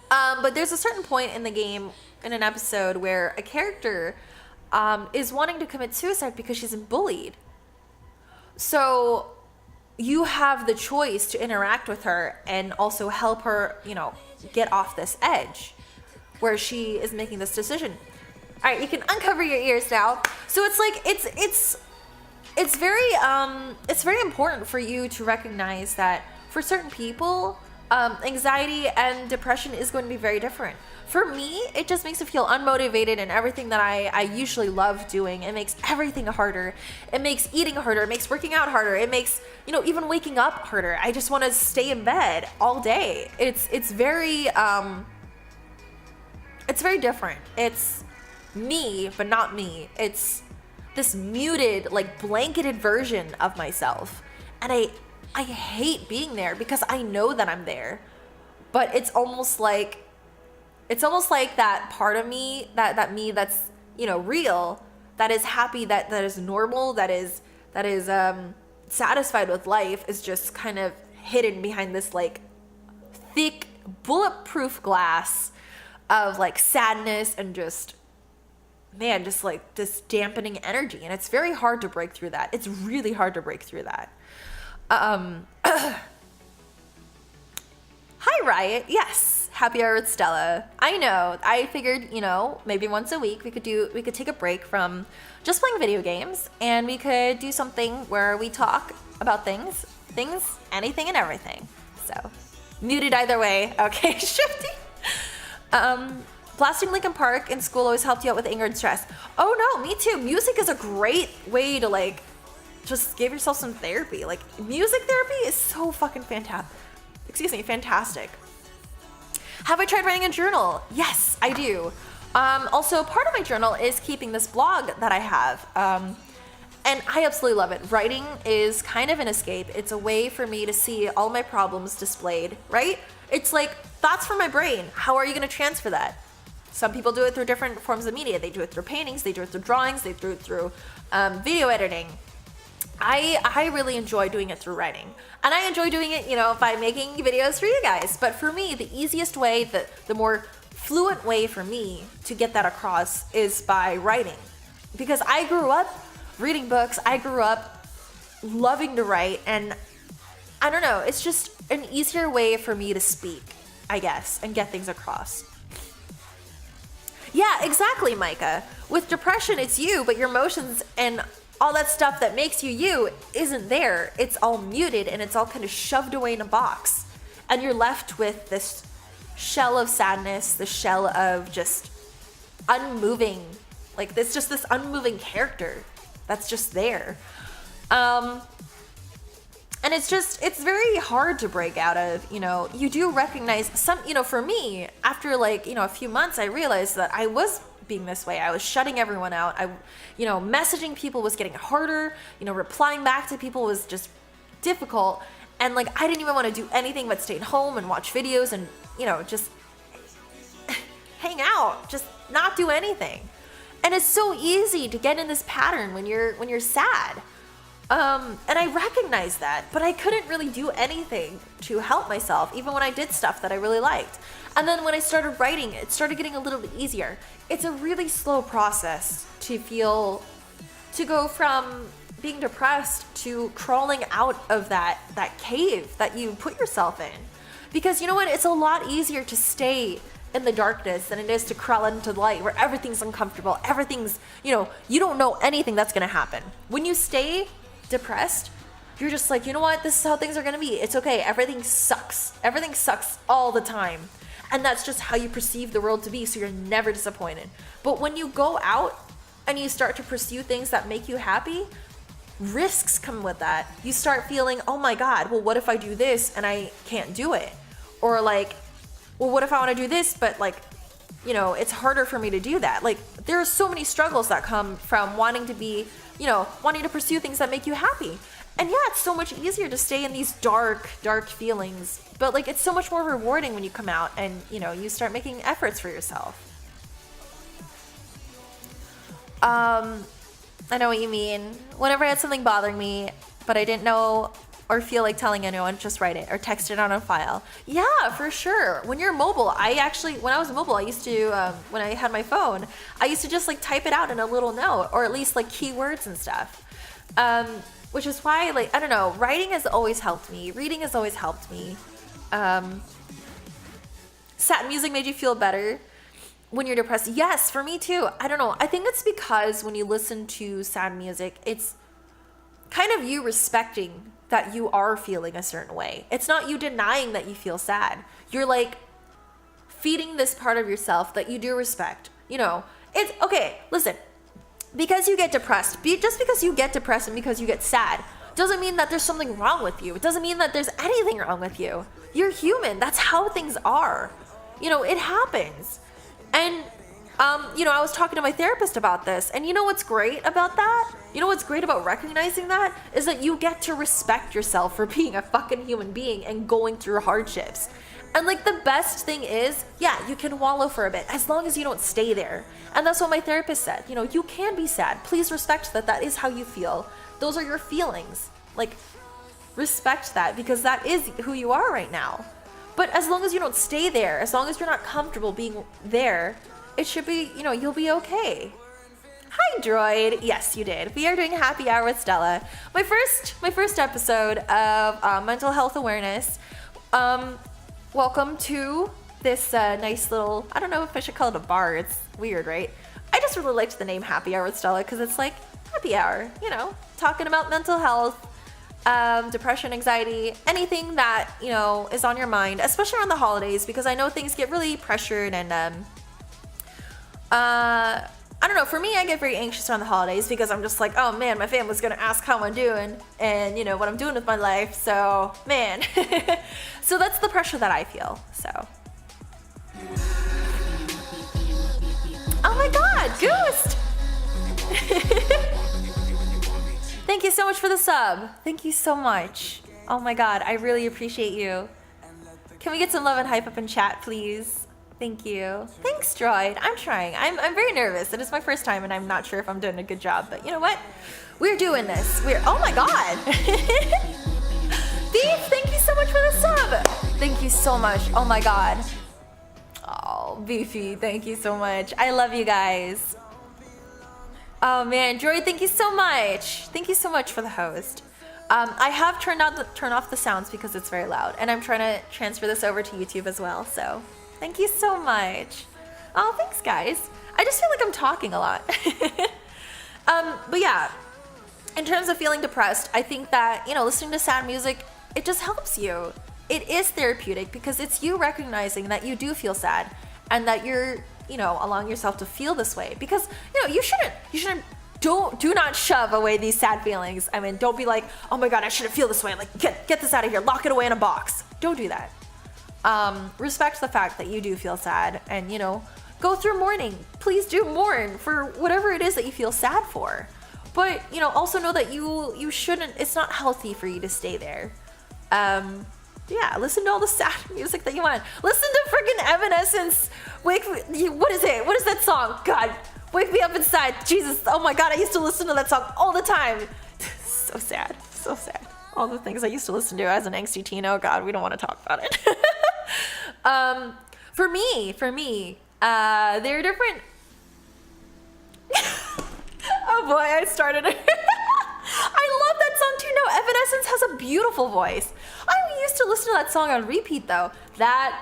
But there's a certain point in the game, in an episode, where a character is wanting to commit suicide because she's been bullied. So you have the choice to interact with her and also help her, get off this edge where she is making this decision. All right, you can uncover your ears now. So it's like, it's very important for you to recognize that for certain people, anxiety and depression is going to be very different. For me, it just makes me feel unmotivated in everything that I usually love doing. It makes everything harder. It makes eating harder. It makes working out harder. It makes, even waking up harder. I just want to stay in bed all day. It's very different. It's me, but not me. It's this muted, like blanketed version of myself. And I hate being there because I know that I'm there. But it's almost like that part of me, that me that's, you know, real, that is happy, that is normal, that is satisfied with life, is just kind of hidden behind this like thick bulletproof glass of like sadness and just like this dampening energy. And it's very hard to break through that. It's really hard to break through that. Hi Riot. Yes, happy hour with Stella. I know, I figured, you know, maybe once a week we could take a break from just playing video games, and we could do something where we talk about things, anything and everything. So muted either way. Okay. Shifty. Blasting Linkin Park in school always helped you out with anger and stress. Oh no, me too. Music is a great way to like just give yourself some therapy. Like music therapy is so fucking fantastic. Have I tried writing a journal? Yes, I do. Also, part of my journal is keeping this blog that I have. And I absolutely love it. Writing is kind of an escape. It's a way for me to see all my problems displayed, right? It's like thoughts from my brain. How are you going to transfer that? Some people do it through different forms of media. They do it through paintings, they do it through drawings, they do it through video editing. I really enjoy doing it through writing. And I enjoy doing it, you know, by making videos for you guys. But for me, the easiest way, the more fluent way for me to get that across is by writing. Because I grew up reading books, I grew up loving to write, and I don't know, it's just an easier way for me to speak, I guess, and get things across. Yeah, exactly, Micah. With depression, it's you, but your emotions and all that stuff that makes you isn't there. It's all muted and it's all kind of shoved away in a box. And you're left with this shell of sadness, the shell of just unmoving, like this, just this unmoving character that's just there. And it's very hard to break out of, you know. You do recognize some, you know, for me, after like, you know, a few months, I realized that I was being this way. I was shutting everyone out. You know, messaging people was getting harder, you know, replying back to people was just difficult. And like, I didn't even want to do anything but stay at home and watch videos and, you know, just hang out, just not do anything. And it's so easy to get in this pattern when you're sad. And I recognized that, but I couldn't really do anything to help myself, even when I did stuff that I really liked. And then when I started writing, it started getting a little bit easier. It's a really slow process to go from being depressed to crawling out of that cave that you put yourself in. Because you know what? It's a lot easier to stay in the darkness than it is to crawl into the light where everything's uncomfortable. Everything's, you know, you don't know anything that's going to happen. When you stay depressed, you're just like, you know what? This is how things are going to be. It's okay. Everything sucks. Everything sucks all the time. And that's just how you perceive the world to be, so you're never disappointed. But when you go out and you start to pursue things that make you happy, risks come with that. You start feeling, oh my God, well, what if I do this and I can't do it? Or like, well, what if I want to do this, but like, you know, it's harder for me to do that. Like, there are so many struggles that come from wanting to be, you know, wanting to pursue things that make you happy. And yeah, it's so much easier to stay in these dark feelings. But like, it's so much more rewarding when you come out and, you know, you start making efforts for yourself. I know what you mean. Whenever I had something bothering me, but I didn't know or feel like telling anyone, just write it or text it on a file. Yeah, for sure. When you're mobile, when I was mobile, I used to, when I had my phone, I used to just like type it out in a little note, or at least like keywords and stuff. Which is why, like, I don't know, writing has always helped me. Reading has always helped me. Sad music made you feel better when you're depressed. Yes, for me too. I don't know. I think it's because when you listen to sad music, it's kind of you respecting that you are feeling a certain way. It's not you denying that you feel sad. You're like feeding this part of yourself that you do respect. You know, it's okay. Listen, because you get depressed, just because you get depressed and because you get sad, doesn't mean that there's something wrong with you. It doesn't mean that there's anything wrong with you. You're human. That's how things are. You know, it happens. And I was talking to my therapist about this, and you know what's great about that? You know what's great about recognizing that? Is that you get to respect yourself for being a fucking human being and going through hardships. And like the best thing is, yeah, you can wallow for a bit as long as you don't stay there. And that's what my therapist said. You can be sad. Please respect that that is how you feel. Those are your feelings. Like, respect that because that is who you are right now. But as long as you don't stay there, as long as you're not comfortable being there, it should be, you'll be okay. Hi, Droid. Yes, you did. We are doing Happy Hour with Stella. My first episode of mental health awareness. Welcome to this nice little, I don't know if I should call it a bar. It's weird, right? I just really liked the name Happy Hour with Stella because it's like happy hour, talking about mental health, depression, anxiety, anything that, is on your mind, especially around the holidays, because I know things get really pressured and, I don't know, for me, I get very anxious around the holidays because I'm just like, oh man, my family's gonna ask how I'm doing and, what I'm doing with my life, so, man. So that's the pressure that I feel, so. Oh my god, Ghost! Thank you so much for the sub. Thank you so much. Oh my god, I really appreciate you. Can we get some love and hype up in chat, please? Thank you. Thanks, Droid. I'm trying. I'm very nervous. It is my first time and I'm not sure if I'm doing a good job, but you know what? We're doing this. Oh my god. Beef, thank you so much for the sub. Thank you so much. Oh my god. Oh, Beefy, thank you so much. I love you guys. Oh man, Droid, thank you so much. Thank you so much for the host. I have turned off the sounds because it's very loud, and I'm trying to transfer this over to YouTube as well, so thank you so much. Oh, thanks guys. I just feel like I'm talking a lot. But yeah, in terms of feeling depressed, I think that, listening to sad music, it just helps you. It is therapeutic because it's you recognizing that you do feel sad and that you're, allowing yourself to feel this way because, you shouldn't, do not shove away these sad feelings. I mean, don't be like, oh my God, I shouldn't feel this way. Like, get this out of here. Lock it away in a box. Don't do that. Respect the fact that you do feel sad and, go through mourning. Please do mourn for whatever it is that you feel sad for. But, also know that you shouldn't, it's not healthy for you to stay there. Yeah, listen to all the sad music that you want. Listen to freaking Evanescence. What is it? What is that song? God, wake me up inside. Jesus, oh my God, I used to listen to that song all the time. So sad, so sad. All the things I used to listen to as an angsty teen. Oh God, we don't want to talk about it. For me, they're different. Oh boy, I started it. I love that song too. No, Evanescence has a beautiful voice. I used to listen to that song on repeat though. That,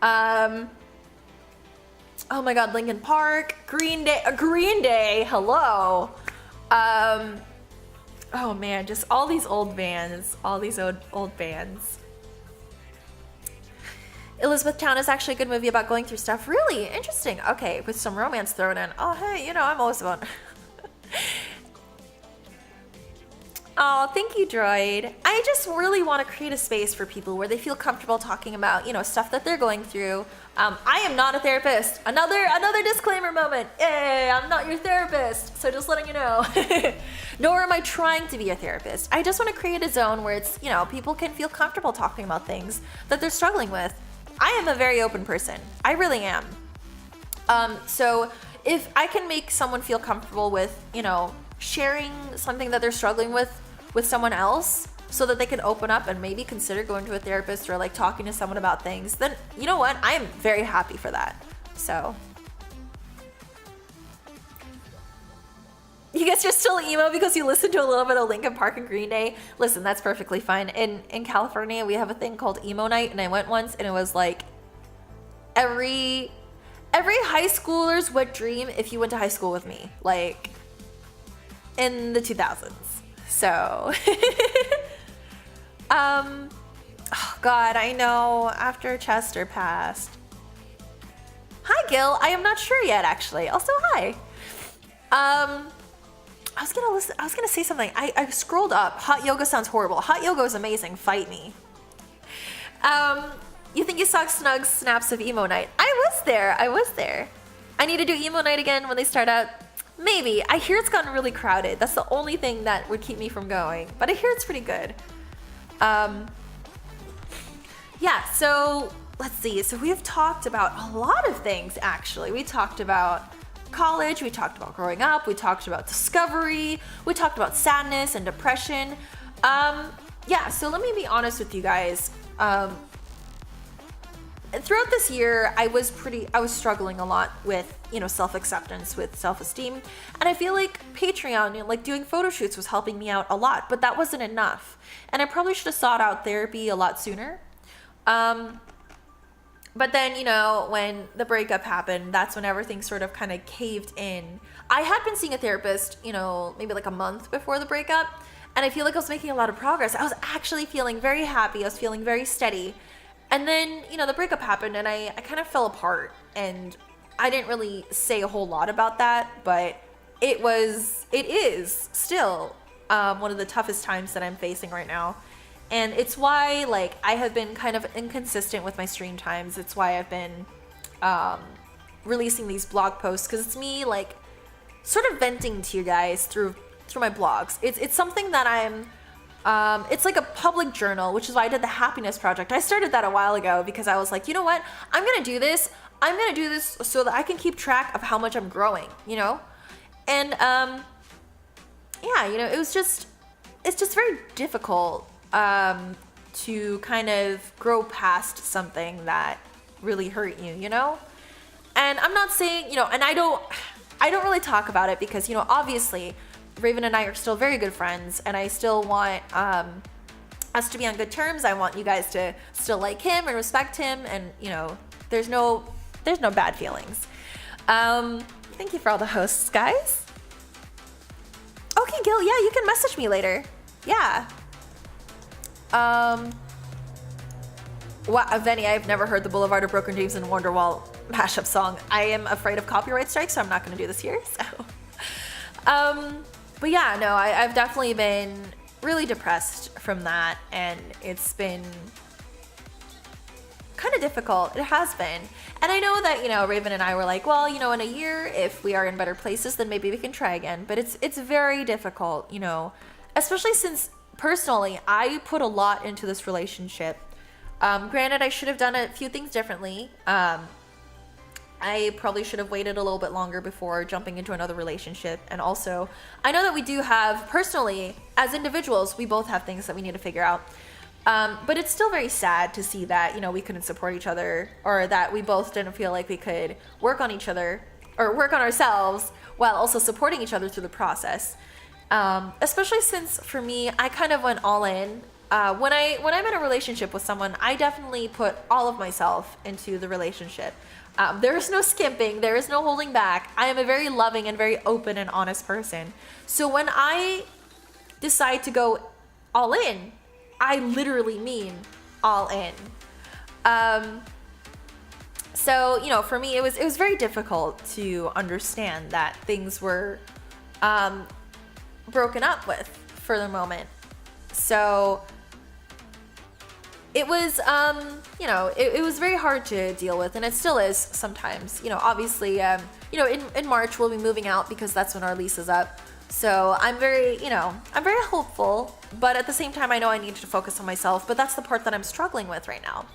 oh my God, Linkin Park, Green Day, hello. Oh man, just all these old bands, old bands. Elizabethtown is actually a good movie about going through stuff. Really interesting. Okay, with some romance thrown in. Oh hey, I'm always about. Oh, thank you, Droid. I just really want to create a space for people where they feel comfortable talking about, stuff that they're going through. I am not a therapist. Another disclaimer moment. Hey, I'm not your therapist. So just letting you know. Nor am I trying to be a therapist. I just want to create a zone where it's, people can feel comfortable talking about things that they're struggling with. I am a very open person. I really am. So if I can make someone feel comfortable with, sharing something that they're struggling with someone else so that they can open up and maybe consider going to a therapist or like talking to someone about things, then you know what? I am very happy for that. So you guys are still emo because you listened to a little bit of Linkin Park and Green Day. Listen, that's perfectly fine. In California, we have a thing called emo night, and I went once and it was like every high schooler's wet dream if you went to high school with me, like in the 2000s. So, oh God, I know, after Chester passed. Hi, Gil. I am not sure yet, actually. Also, hi. I was gonna say something. I scrolled up. Hot yoga sounds horrible. Hot yoga is amazing. Fight me. You think you saw Snug's snaps of emo night? I was there. I need to do emo night again when they start out. Maybe. I hear it's gotten really crowded. That's the only thing that would keep me from going. But I hear it's pretty good. Yeah, so let's see. So we have talked about a lot of things, actually. We talked about college. We talked about growing up. We talked about discovery. We talked about sadness and depression. Yeah, so let me be honest with you guys. Throughout this year, I was struggling a lot with, self-acceptance, with self-esteem. And I feel like Patreon, like doing photo shoots was helping me out a lot, but that wasn't enough. And I probably should have sought out therapy a lot sooner. But then, when the breakup happened, that's when everything sort of kind of caved in. I had been seeing a therapist, maybe like a month before the breakup. And I feel like I was making a lot of progress. I was actually feeling very happy. I was feeling very steady. And then, the breakup happened and I kind of fell apart. And I didn't really say a whole lot about that, but it is still one of the toughest times that I'm facing right now. And it's why, I have been kind of inconsistent with my stream times. It's why I've been releasing these blog posts, because it's me, sort of venting to you guys through my blogs. It's something that I'm... it's like a public journal, which is why I did the happiness project. I started that a while ago because I was like, you know what? I'm going to do this. I'm going to do this so that I can keep track of how much I'm growing, And, yeah, it's just very difficult to kind of grow past something that really hurt you, And I'm not saying, and I don't really talk about it because, obviously Raven and I are still very good friends, and I still want us to be on good terms. I want you guys to still like him and respect him, and there's no bad feelings. Thank you for all the hosts, guys. Okay, Gil, yeah, you can message me later. Yeah. Venny, I've never heard the Boulevard of Broken Dreams and Wonderwall mashup song. I am afraid of copyright strikes, so I'm not going to do this here. So, but yeah, no, I've definitely been really depressed from that, and it's been kind of difficult. It has been. And I know that, Raven and I were like, well, in a year, if we are in better places, then maybe we can try again. But it's very difficult, especially since personally, I put a lot into this relationship. Granted, I should have done a few things differently. I probably should have waited a little bit longer before jumping into another relationship. And also, I know that we do have, personally, as individuals, we both have things that we need to figure out. But it's still very sad to see that, we couldn't support each other, or that we both didn't feel like we could work on each other or work on ourselves while also supporting each other through the process. Especially since, for me, I kind of went all in. When I'm in a relationship with someone, I definitely put all of myself into the relationship. There is no skimping. There is no holding back. I am a very loving and very open and honest person. So when I decide to go all in, I literally mean all in. So, for me, it was very difficult to understand that things were broken up with for the moment. So it was, it was very hard to deal with, and it still is sometimes. Obviously, in March we'll be moving out because that's when our lease is up. So I'm very hopeful, but at the same time, I know I need to focus on myself. But that's the part that I'm struggling with right now,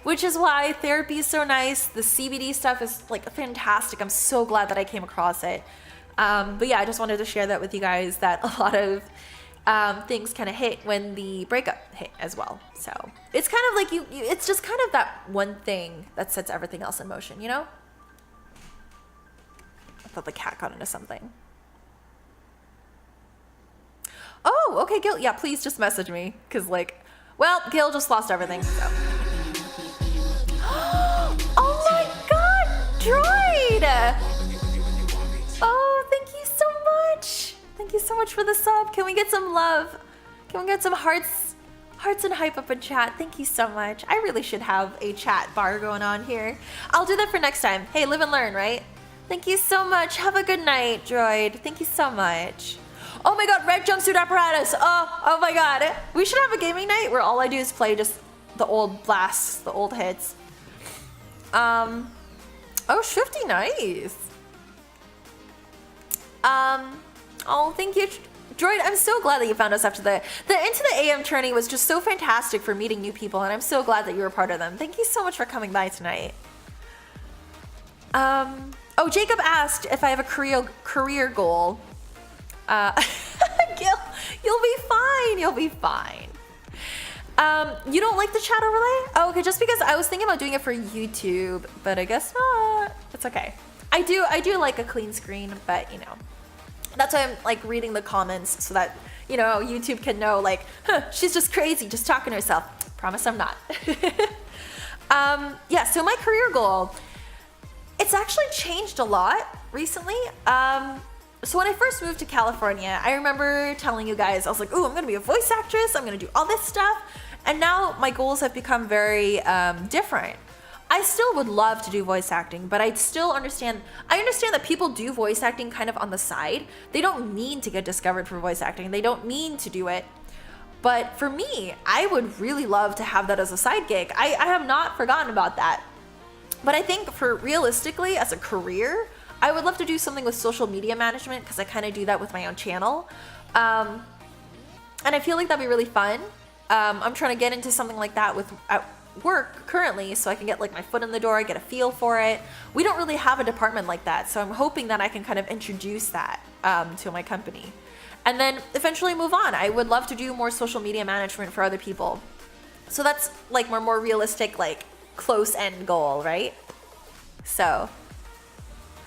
which is why therapy is so nice. The CBD stuff is fantastic. I'm so glad that I came across it. But yeah, I just wanted to share that with you guys, that a lot of things kind of hit when the breakup hit as well. So it's kind of like it's just kind of that one thing that sets everything else in motion, I thought the cat got into something. Oh, okay, Gil. Yeah, please just message me. Because, Gil just lost everything. So. Oh my god, Droid! Oh, thank you so much. Thank you so much for the sub. Can we get some love? Can we get some hearts and hype up in chat? Thank you so much. I really should have a chat bar going on here. I'll do that for next time. Hey, live and learn, right? Thank you so much. Have a good night, Droid. Thank you so much. Oh my god, red jumpsuit apparatus. Oh my god. We should have a gaming night where all I do is play just the old blasts, the old hits. Oh, Shifty, nice. Oh, thank you, Droid. I'm so glad that you found us after the Into the AM tourney was just so fantastic for meeting new people, and I'm so glad that you were part of them. Thank you so much for coming by tonight. Oh, Jacob asked if I have a career goal. Gil, you'll be fine. You'll be fine. You don't like the chat overlay? Oh, okay, just because I was thinking about doing it for YouTube, but I guess not. It's okay. I do like a clean screen, but you know, that's why I'm like reading the comments so that, you know, YouTube can know like, huh, she's just crazy, just talking to herself. Promise I'm not. Yeah, so my career goal, it's actually changed a lot recently. So when I first moved to California, I remember telling you guys, I was like, ooh, I'm gonna be a voice actress, I'm gonna do all this stuff. And now my goals have become very different. I still would love to do voice acting, but I understand that people do voice acting kind of on the side. They don't need to get discovered for voice acting. They don't mean to do it. But for me, I would really love to have that as a side gig. I have not forgotten about that. But I think for realistically, as a career, I would love to do something with social media management because I kind of do that with my own channel. And I feel like that'd be really fun. I'm trying to get into something like that at work currently so I can get like my foot in the door, get a feel for it. We don't really have a department like that, so I'm hoping that I can kind of introduce that to my company. And then eventually move on. I would love to do more social media management for other people. So that's like more realistic, like close end goal, right? So,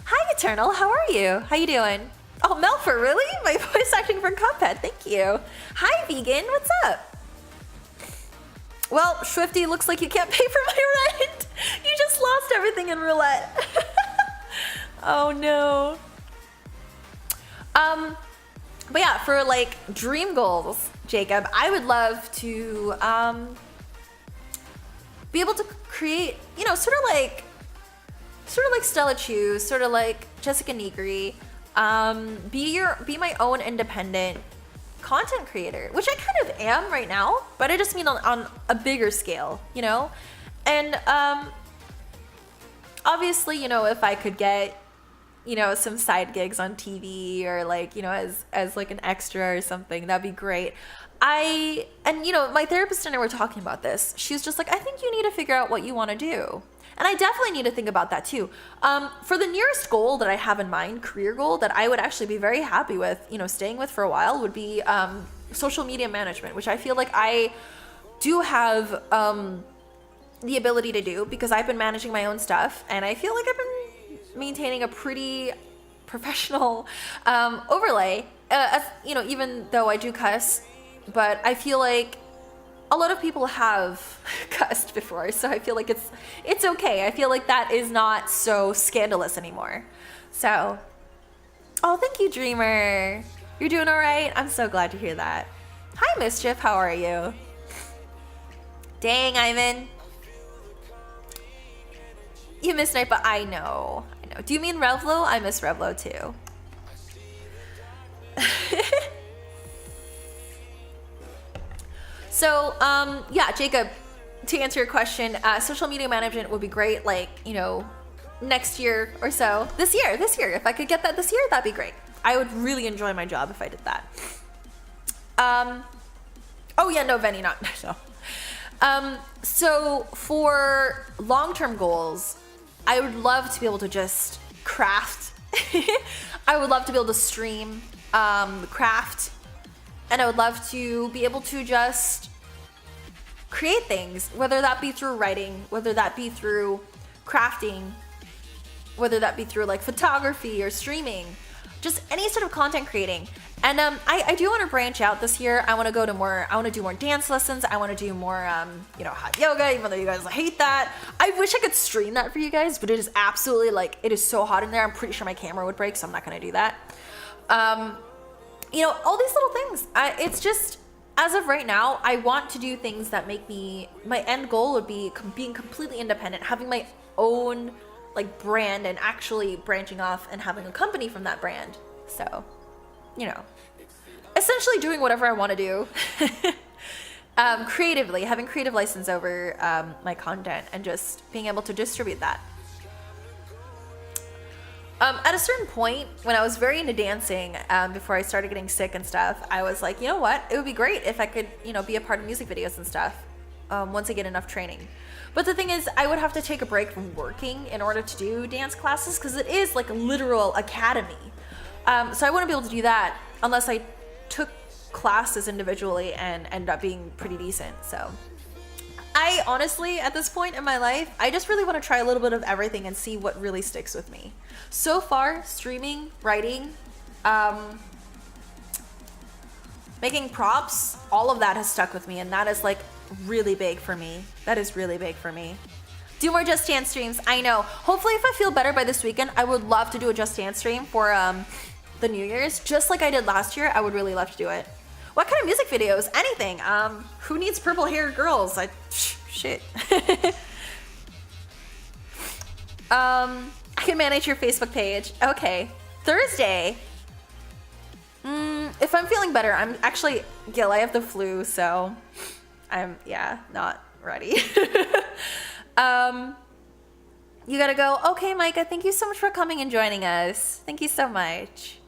hi Eternal, how are you? How you doing? Oh, Melfer, really? My voice acting for Cuphead, thank you. Hi Vegan, what's up? Well, Swifty, looks like you can't pay for my rent. You just lost everything in roulette. Oh no. But yeah, for like dream goals, Jacob, I would love to be able to create, you know, sort of like Stella Chu, sort of like Jessica Negri, be my own independent content creator, which I kind of am right now, but I just mean on a bigger scale, you know? And obviously, you know, if I could get, you know, some side gigs on TV or like, you know, as like an extra or something, that'd be great. And you know, my therapist and I were talking about this. She was just like, I think you need to figure out what you want to do. And I definitely need to think about that too. For the nearest goal that I have in mind, career goal, that I would actually be very happy with, you know, staying with for a while would be social media management, which I feel like I do have the ability to do because I've been managing my own stuff and I feel like I've been maintaining a pretty professional overlay, you know, even though I do cuss, but I feel like a lot of people have cussed before, so I feel like it's okay. I feel like that is not so scandalous anymore. So, oh, thank you, Dreamer. You're doing all right? I'm so glad to hear that. Hi, Mischief. How are you? Dang, Ivan. You miss Night, but I know. Do you mean Revlo? I miss Revlo too. So, yeah, Jacob, to answer your question, social media management would be great, like, you know, next year or so. This year. If I could get that this year, that'd be great. I would really enjoy my job if I did that. Oh yeah, no, Venny, not, no. So for long-term goals, I would love to be able to just craft. I would love to be able to stream, craft, and I would love to be able to just create things, whether that be through writing, whether that be through crafting, whether that be through like photography or streaming, just any sort of content creating. And I do want to branch out this year. I want to do more dance lessons. I want to do more, you know, hot yoga, even though you guys hate that. I wish I could stream that for you guys, but it is absolutely like, it is so hot in there. I'm pretty sure my camera would break, so I'm not going to do that. You know, all these little things. It's just, as of right now, I want to do things that make me, my end goal would be being completely independent, having my own like brand and actually branching off and having a company from that brand. So, you know, essentially doing whatever I want to do creatively, having creative license over my content and just being able to distribute that. At a certain point, when I was very into dancing, before I started getting sick and stuff, I was like, you know what? It would be great if I could, be a part of music videos and stuff, once I get enough training. But the thing is, I would have to take a break from working in order to do dance classes, because it is like a literal academy. So I wouldn't be able to do that unless I took classes individually and ended up being pretty decent. So I honestly, at this point in my life, I just really want to try a little bit of everything and see what really sticks with me. So far, streaming, writing, making props, all of that has stuck with me, and that is like really big for me. That is really big for me. Do more Just Dance streams. I know. Hopefully, if I feel better by this weekend, I would love to do a Just Dance stream for the New Year's, just like I did last year. I would really love to do it. What kind of music videos? Anything. Who needs purple hair girls? Shit. I can manage your Facebook page. Okay. Thursday. If I'm feeling better, I'm actually, Gil, I have the flu, so I'm, not ready. You gotta go. Okay, Micah, thank you so much for coming and joining us. Thank you so much.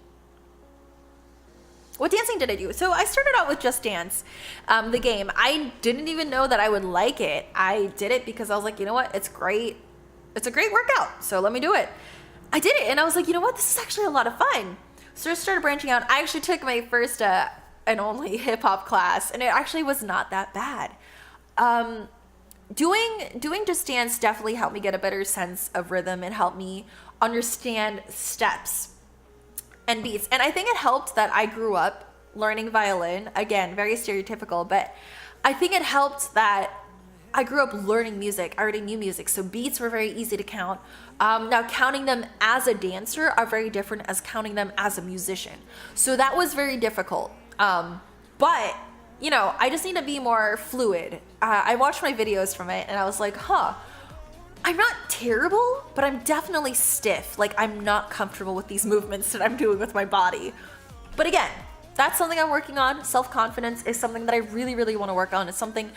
What dancing did I do? So I started out with Just Dance, the game. I didn't even know that I would like it. I did it because I was like, you know what? It's great. It's a great workout, so let me do it. I did it, and I was like, you know what? This is actually a lot of fun. So I started branching out. I actually took my first and only hip-hop class, and it actually was not that bad. Doing Just Dance definitely helped me get a better sense of rhythm and helped me understand steps and beats. And I think it helped that I grew up learning violin. Again, very stereotypical, but I think it helped that I grew up learning music. I already knew music, so beats were very easy to count. Now, counting them as a dancer are very different as counting them as a musician. So that was very difficult. But, I just need to be more fluid. I watched my videos from it, and I was like, I'm not terrible, but I'm definitely stiff. Like, I'm not comfortable with these movements that I'm doing with my body. But again, that's something I'm working on. Self-confidence is something that I really, really want to work on. It's something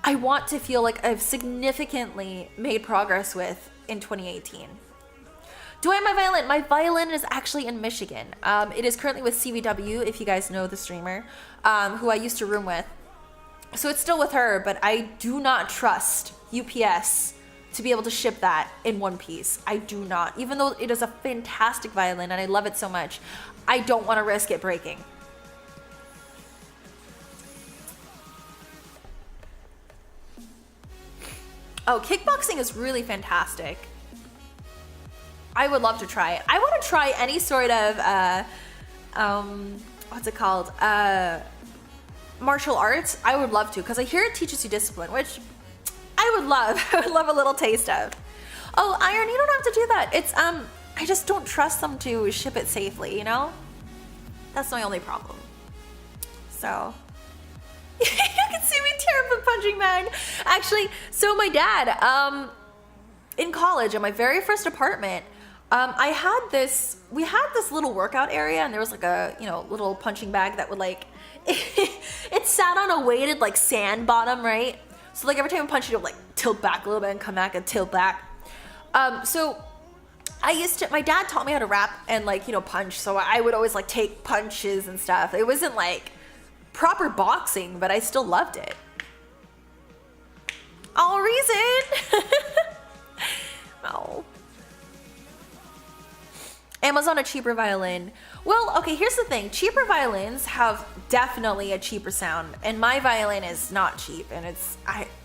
I want to feel like I've significantly made progress with in 2018. Do I have my violin? My violin is actually in Michigan. It is currently with CVW, if you guys know the streamer, who I used to room with. So it's still with her, but I do not trust UPS to be able to ship that in one piece. I do not. Even though it is a fantastic violin and I love it so much, I don't want to risk it breaking. Oh, kickboxing is really fantastic. I would love to try it. I want to try any sort of, what's it called? Martial arts. I would love to, because I hear it teaches you discipline, which I would love. I would love a little taste of. Oh, Iron, you don't have to do that. It's, I just don't trust them to ship it safely, That's my only problem. So... You can see me tear up a punching bag. Actually, so my dad, in college, in my very first apartment, we had this little workout area, and there was like a, little punching bag that would like, it sat on a weighted like sand bottom, right? So like every time I punched it would like tilt back a little bit and come back and tilt back. So my dad taught me how to rap and like, punch. So I would always like take punches and stuff. It wasn't like proper boxing, but I still loved it. All reason. Oh. Amazon a cheaper violin. Well, okay, here's the thing. Cheaper violins have definitely a cheaper sound, and my violin is not cheap, and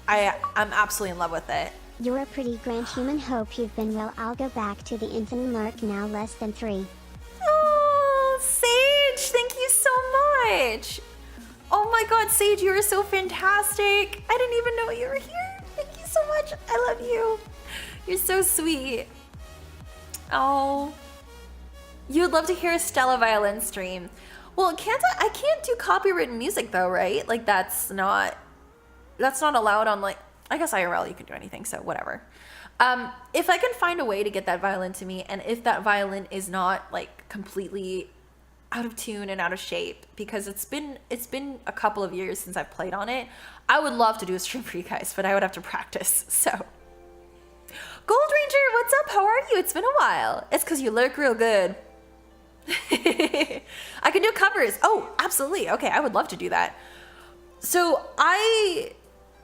I'm absolutely in love with it. You're a pretty grand human. Hope you've been well. I'll go back to the infinite mark now, less than 3. Oh, Sage, thank you so much. Oh my god, Sage, you are so fantastic. I didn't even know you were here. Thank you so much. I love you. You're so sweet. Oh. You'd love to hear a Stella violin stream. Well, I can't do copywritten music though, right? Like that's not allowed on like, I guess IRL you can do anything, so whatever. If I can find a way to get that violin to me, and if that violin is not like completely out of tune and out of shape, because it's been a couple of years since I've played on it, I would love to do a stream for you guys, but I would have to practice. So Gold Ranger, what's up? How are you? It's been a while. It's because you look real good. I can do covers. Oh, absolutely. Okay, I would love to do that. So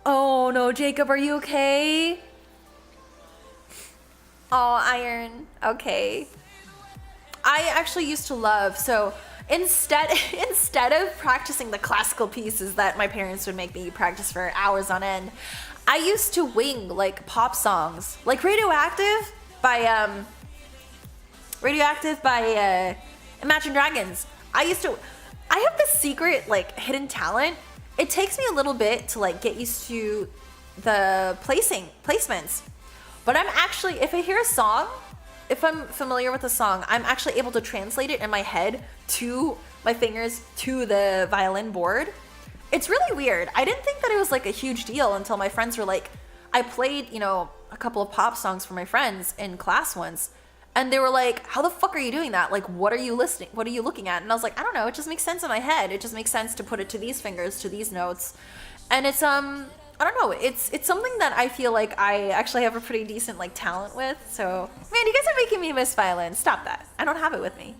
oh no, Jacob, are you okay? Oh, Iron. Okay. I actually used to love, so instead of practicing the classical pieces that my parents would make me practice for hours on end, I used to wing like pop songs, like Radioactive by Imagine Dragons. I have this secret like hidden talent. It takes me a little bit to like get used to the placements. But I'm actually, if I hear a song, if I'm familiar with a song, I'm actually able to translate it in my head to my fingers to the violin board. It's really weird. I didn't think that it was like a huge deal until my friends were like, I played, a couple of pop songs for my friends in class once. And they were like, how the fuck are you doing that? Like, what are you listening? What are you looking at? And I was like, I don't know. It just makes sense in my head. It just makes sense to put it to these fingers, to these notes. And it's, I don't know. It's something that I feel like I actually have a pretty decent like talent with. So, man, you guys are making me miss violin. Stop that. I don't have it with me.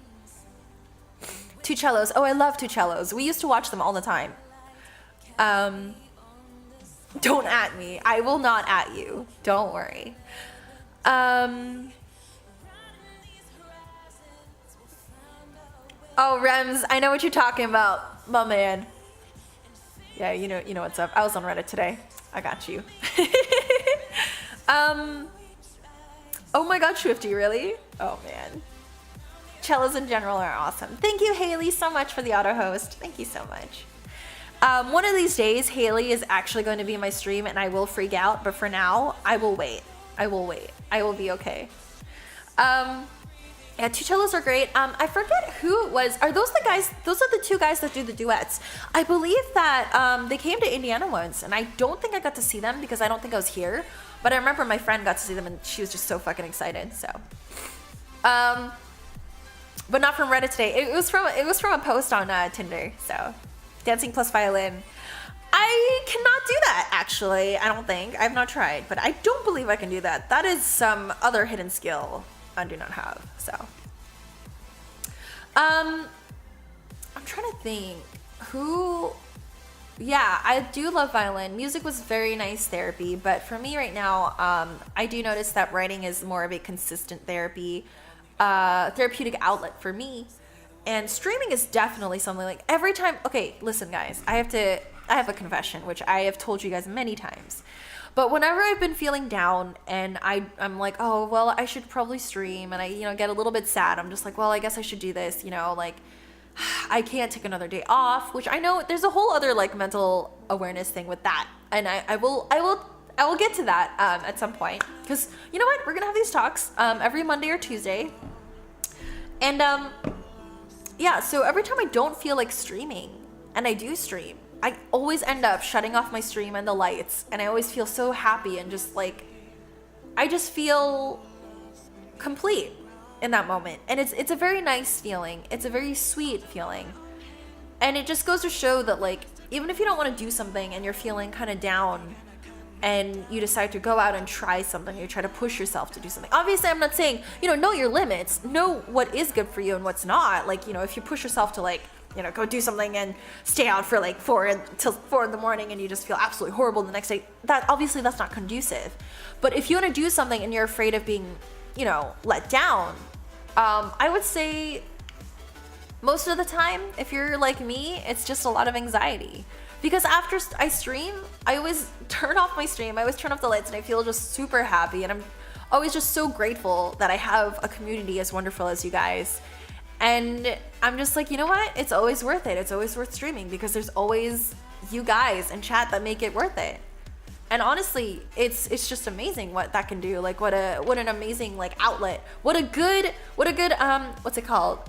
Two cellos. Oh, I love two cellos. We used to watch them all the time. Don't at me. I will not at you. Don't worry. Oh, Rems, I know what you're talking about, my man. Yeah, you know what's up. I was on Reddit today. I got you. Oh my god, Swifty, really? Oh man. Cellos in general are awesome. Thank you, Haley, so much for the auto host. Thank you so much. One of these days, Haley is actually going to be in my stream and I will freak out, but for now, I will wait. I will be okay. Yeah, two cellos are great. I forget who it was. Are those the guys? Those are the two guys that do the duets. I believe that they came to Indiana once, and I don't think I got to see them because I don't think I was here. But I remember my friend got to see them, and she was just so fucking excited. So, but not from Reddit today. It was from a post on Tinder. So, dancing plus violin. I cannot do that, actually. I don't think. I've not tried, but I don't believe I can do that. That is some other hidden skill I do not have. So, I'm trying to think who. Yeah, I do love violin. Music was very nice therapy, but for me right now, I do notice that writing is more of a consistent therapeutic outlet for me. And streaming is definitely something like every time. Okay, listen, guys, I have a confession, which I have told you guys many times. But whenever I've been feeling down and I'm like, oh, well, I should probably stream, and I, get a little bit sad. I'm just like, well, I guess I should do this, like, I can't take another day off, which I know there's a whole other like mental awareness thing with that. And I will get to that at some point, because you know what? We're going to have these talks every Monday or Tuesday. And yeah, so every time I don't feel like streaming and I do stream, I always end up shutting off my stream and the lights, and I always feel so happy and just like, I just feel complete in that moment. And it's a very nice feeling. It's a very sweet feeling. And it just goes to show that like, even if you don't want to do something and you're feeling kind of down and you decide to go out and try something, you try to push yourself to do something. Obviously, I'm not saying, know your limits, know what is good for you and what's not. Like, if you push yourself to like, go do something and stay out for like 4 till 4 in the morning and you just feel absolutely horrible the next day, that's not conducive. But if you want to do something and you're afraid of being, let down, I would say most of the time, if you're like me, it's just a lot of anxiety. Because after I stream, I always turn off my stream, I always turn off the lights, and I feel just super happy, and I'm always just so grateful that I have a community as wonderful as you guys. And I'm just like, you know what? It's always worth it. It's always worth streaming because there's always you guys in chat that make it worth it. And honestly, it's just amazing what that can do. Like what an amazing like outlet. What a good what's it called?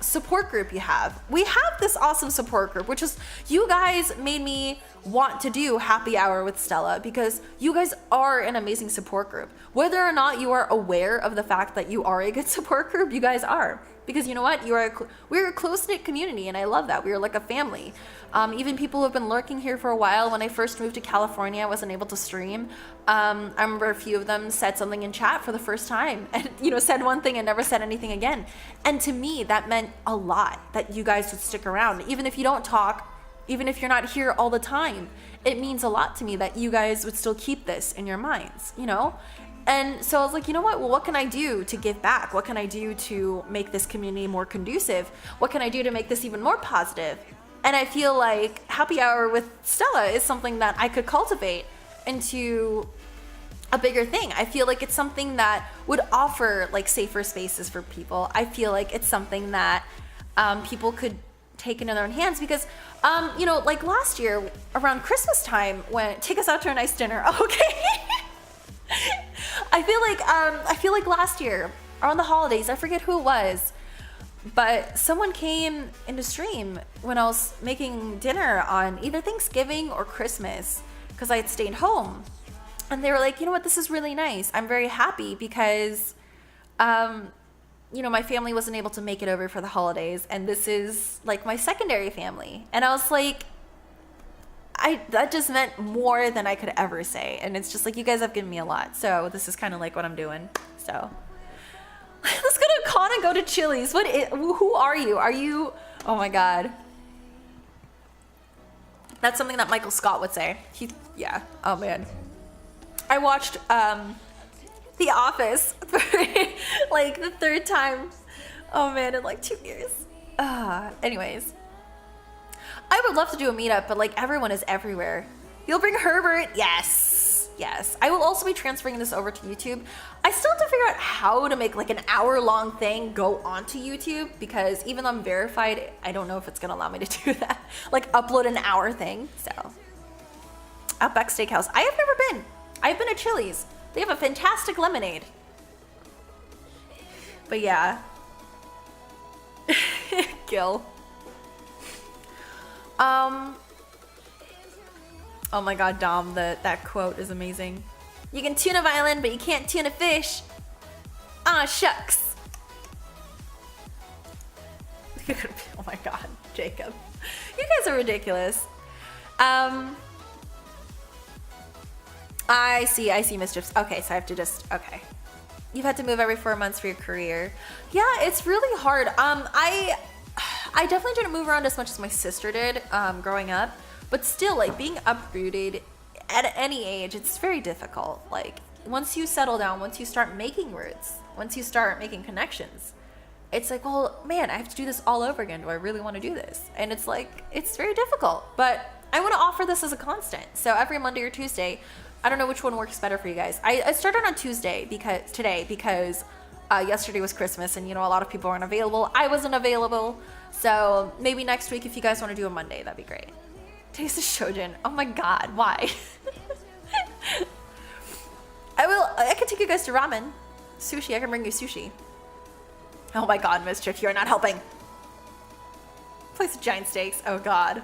support group you have. We have this awesome support group, which is you guys made me want to do happy hour with Stella because you guys are an amazing support group. Whether or not you are aware of the fact that you are a good support group, you guys are. Because you know what? We're a close-knit community, and I love that. We're like a family. Even people who have been lurking here for a while. When I first moved to California, I wasn't able to stream. I remember a few of them said something in chat for the first time and, said one thing and never said anything again. And to me, that meant a lot that you guys would stick around. Even if you don't talk, even if you're not here all the time, it means a lot to me that you guys would still keep this in your minds, And so I was like, you know what? Well, what can I do to give back? What can I do to make this community more conducive? What can I do to make this even more positive? And I feel like happy hour with Stella is something that I could cultivate into a bigger thing. I feel like it's something that would offer like safer spaces for people. I feel like it's something that people could take into their own hands because, like last year around Christmas time, take us out to a nice dinner. Okay. I feel like last year around the holidays, I forget who it was, but someone came into stream when I was making dinner on either Thanksgiving or Christmas because I had stayed home, and they were like, you know what, this is really nice. I'm very happy because, my family wasn't able to make it over for the holidays, and this is like my secondary family, and I was like, that just meant more than I could ever say. And it's just like, you guys have given me a lot. So this is kind of like what I'm doing. So let's go to a con and go to Chili's. Who are you? Are you, oh my God. That's something that Michael Scott would say. Yeah, oh man. I watched The Office for like the third time. Oh man, in like 2 years. Anyways. I would love to do a meetup, but like everyone is everywhere. You'll bring Herbert? Yes. I will also be transferring this over to YouTube. I still have to figure out how to make like an hour-long thing go onto YouTube because even though I'm verified, I don't know if it's gonna allow me to do that. Like upload an hour thing. So Outback Steakhouse. I have never been. I've been at Chili's. They have a fantastic lemonade. But yeah. Gil. Oh my God, Dom, that quote is amazing. You can tune a violin, but you can't tune a fish. Ah, shucks. Oh my God, Jacob. You guys are ridiculous. I see mischiefs. Okay, so I have to okay. You've had to move every 4 months for your career. Yeah, it's really hard. I definitely didn't move around as much as my sister did growing up, but still, like being uprooted at any age, it's very difficult. Like once you settle down, once you start making words, once you start making connections, it's like, well, man, I have to do this all over again. Do I really want to do this? And it's like, it's very difficult, but I want to offer this as a constant. So every Monday or Tuesday, I don't know which one works better for you guys. I started on Tuesday because yesterday was Christmas and a lot of people weren't available. I wasn't available. So maybe next week if you guys want to do a Monday, that'd be great. Taste the Shojin. Oh my God, why? I can take you guys to ramen. Sushi, I can bring you sushi. Oh my God, Mischief, you're not helping. Place of giant steaks, oh God.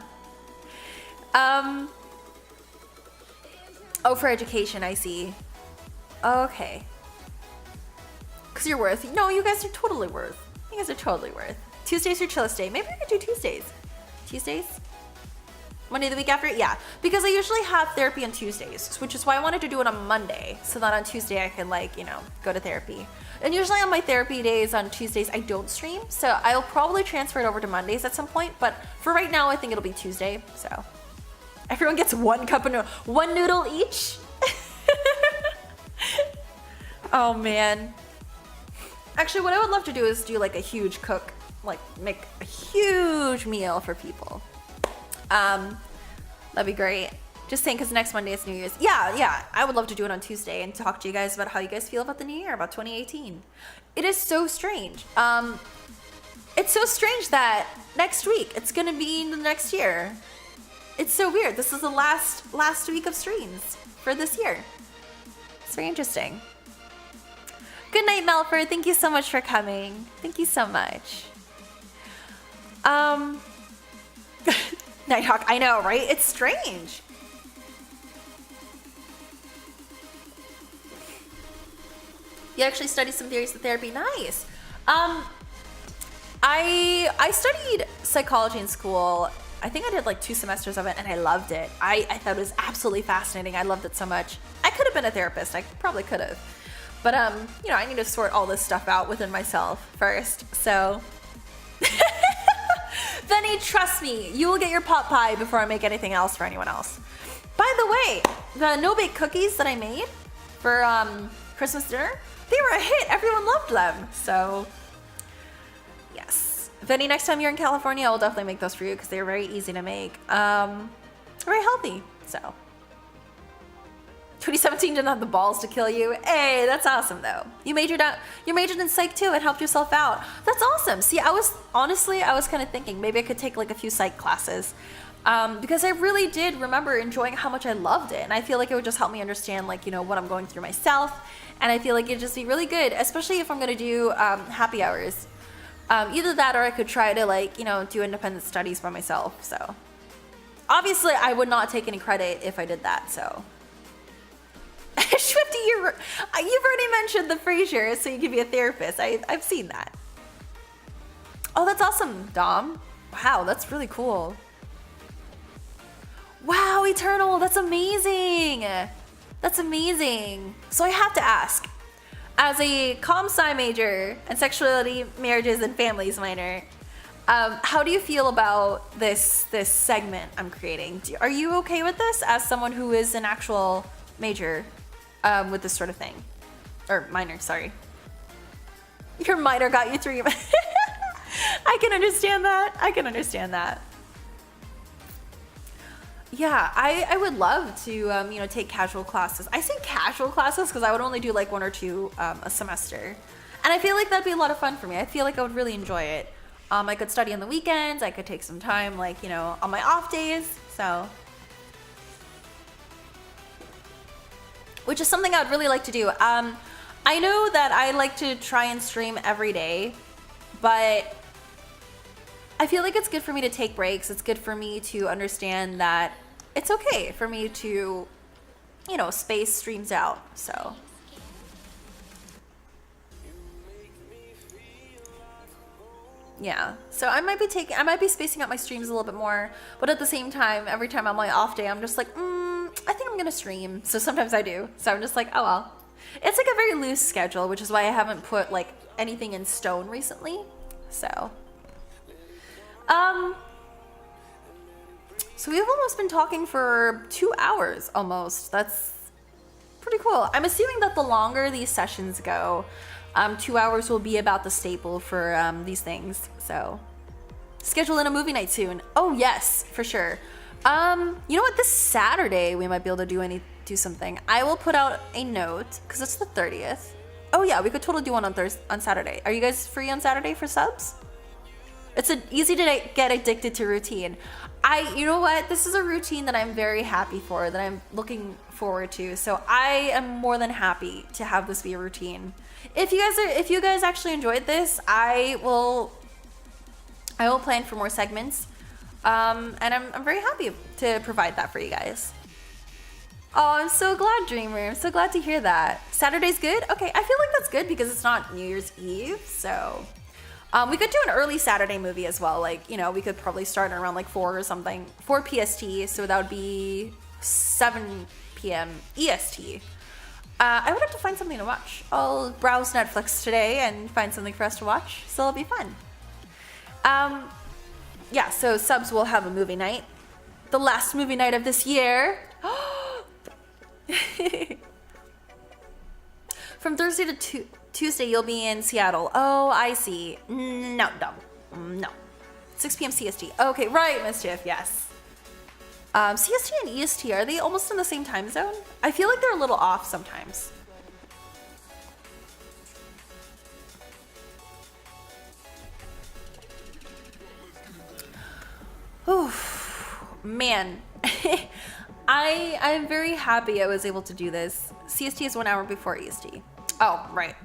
Oh, for education, I see. Okay. Because you're worth. No, you guys are totally worth. You guys are totally worth. Tuesdays are chillest day. Maybe we could do Tuesdays. Tuesdays? Monday the week after? Yeah. Because I usually have therapy on Tuesdays, which is why I wanted to do it on Monday. So that on Tuesday I can go to therapy. And usually on my therapy days on Tuesdays, I don't stream. So I'll probably transfer it over to Mondays at some point. But for right now, I think it'll be Tuesday. So everyone gets 1 cup of noodle. 1 noodle each? Oh, man. Actually, what I would love to do is do like a huge cook, like make a huge meal for people. That'd be great. Just saying, because next Monday is New Year's. Yeah, I would love to do it on Tuesday and talk to you guys about how you guys feel about the new year, about 2018. It is so strange. It's so strange that next week it's gonna be the next year. It's so weird. This is the last week of streams for this year. It's very interesting. Good night, Melford. Thank you so much for coming. Thank you so much. Nighthawk, I know, right? It's strange. You actually studied some theories of therapy. Nice. I studied psychology in school. I think I did like 2 semesters of it, and I loved it. I thought it was absolutely fascinating. I loved it so much. I could have been a therapist. I probably could have. But, you know, I need to sort all this stuff out within myself first. So, Benny, trust me, you will get your pot pie before I make anything else for anyone else. By the way, the no-bake cookies that I made for Christmas dinner, they were a hit. Everyone loved them. So, yes. Benny, next time you're in California, I will definitely make those for you because they're very easy to make. Very healthy. So, 2017 didn't have the balls to kill you. Hey, that's awesome though. You majored in psych too. It helped yourself out. That's awesome. See, I was kind of thinking maybe I could take like a few psych classes because I really did remember enjoying how much I loved it, and I feel like it would just help me understand like, you know, what I'm going through myself, and I feel like it'd just be really good, especially if I'm gonna do happy hours. Either that or I could try to like, you know, do independent studies by myself. So obviously I would not take any credit if I did that. So. Swifty, you've already mentioned the Frasier, so you could be a therapist. I've seen that. Oh, that's awesome, Dom. Wow, that's really cool. Wow, Eternal, that's amazing. That's amazing. So I have to ask, as a comp-sci major and sexuality, marriages, and families minor, how do you feel about this segment I'm creating? Are you okay with this as someone who is an actual major? With this sort of thing. Or minor, sorry. Your minor got you 3. I can understand that. I can understand that. Yeah, I would love to, you know, take casual classes. I say casual classes because I would only do like 1 or 2 a semester. And I feel like that'd be a lot of fun for me. I feel like I would really enjoy it. I could study on the weekends. I could take some time, like, you know, on my off days. So... which is something I'd really like to do. I know that I like to try and stream every day, but I feel like it's good for me to take breaks. It's good for me to understand that it's okay for me to, you know, space streams out. So. Yeah, so I might be spacing out my streams a little bit more, but at the same time, every time I'm on my off day, I'm just like, I think I'm gonna stream. So sometimes I do. So I'm just like, oh well. It's like a very loose schedule, which is why I haven't put like anything in stone recently. So, so we've almost been talking for 2 hours almost. That's pretty cool. I'm assuming that the longer these sessions go, 2 hours will be about the staple for these things. So schedule in a movie night soon. Oh yes, for sure. You know what? This Saturday we might be able to do something. I will put out a note because it's the 30th. Oh yeah, we could totally do one on Saturday. Are you guys free on Saturday for subs? It's easy to get addicted to routine. You know what? This is a routine that I'm very happy for, that I'm looking forward to. So I am more than happy to have this be a routine. If you guys actually enjoyed this, I will plan for more segments. And I'm very happy to provide that for you guys. Oh, I'm so glad, Dreamer. I'm so glad to hear that. Saturday's good? Okay, I feel like that's good because it's not New Year's Eve, so... we could do an early Saturday movie as well. Like, you know, we could probably start around like 4 or something. 4 PST, so that would be 7 p.m. EST. I would have to find something to watch. I'll browse Netflix today and find something for us to watch, so it'll be fun. Yeah, so subs will have a movie night. The last movie night of this year. From Thursday to Tuesday, you'll be in Seattle. Oh, I see. No. 6 p.m. CST. Okay, right, Mischief, yes. CST and EST, are they almost in the same time zone? I feel like they're a little off sometimes. Oof, man. I'm very happy I was able to do this. CST is 1 hour before EST. Oh, right.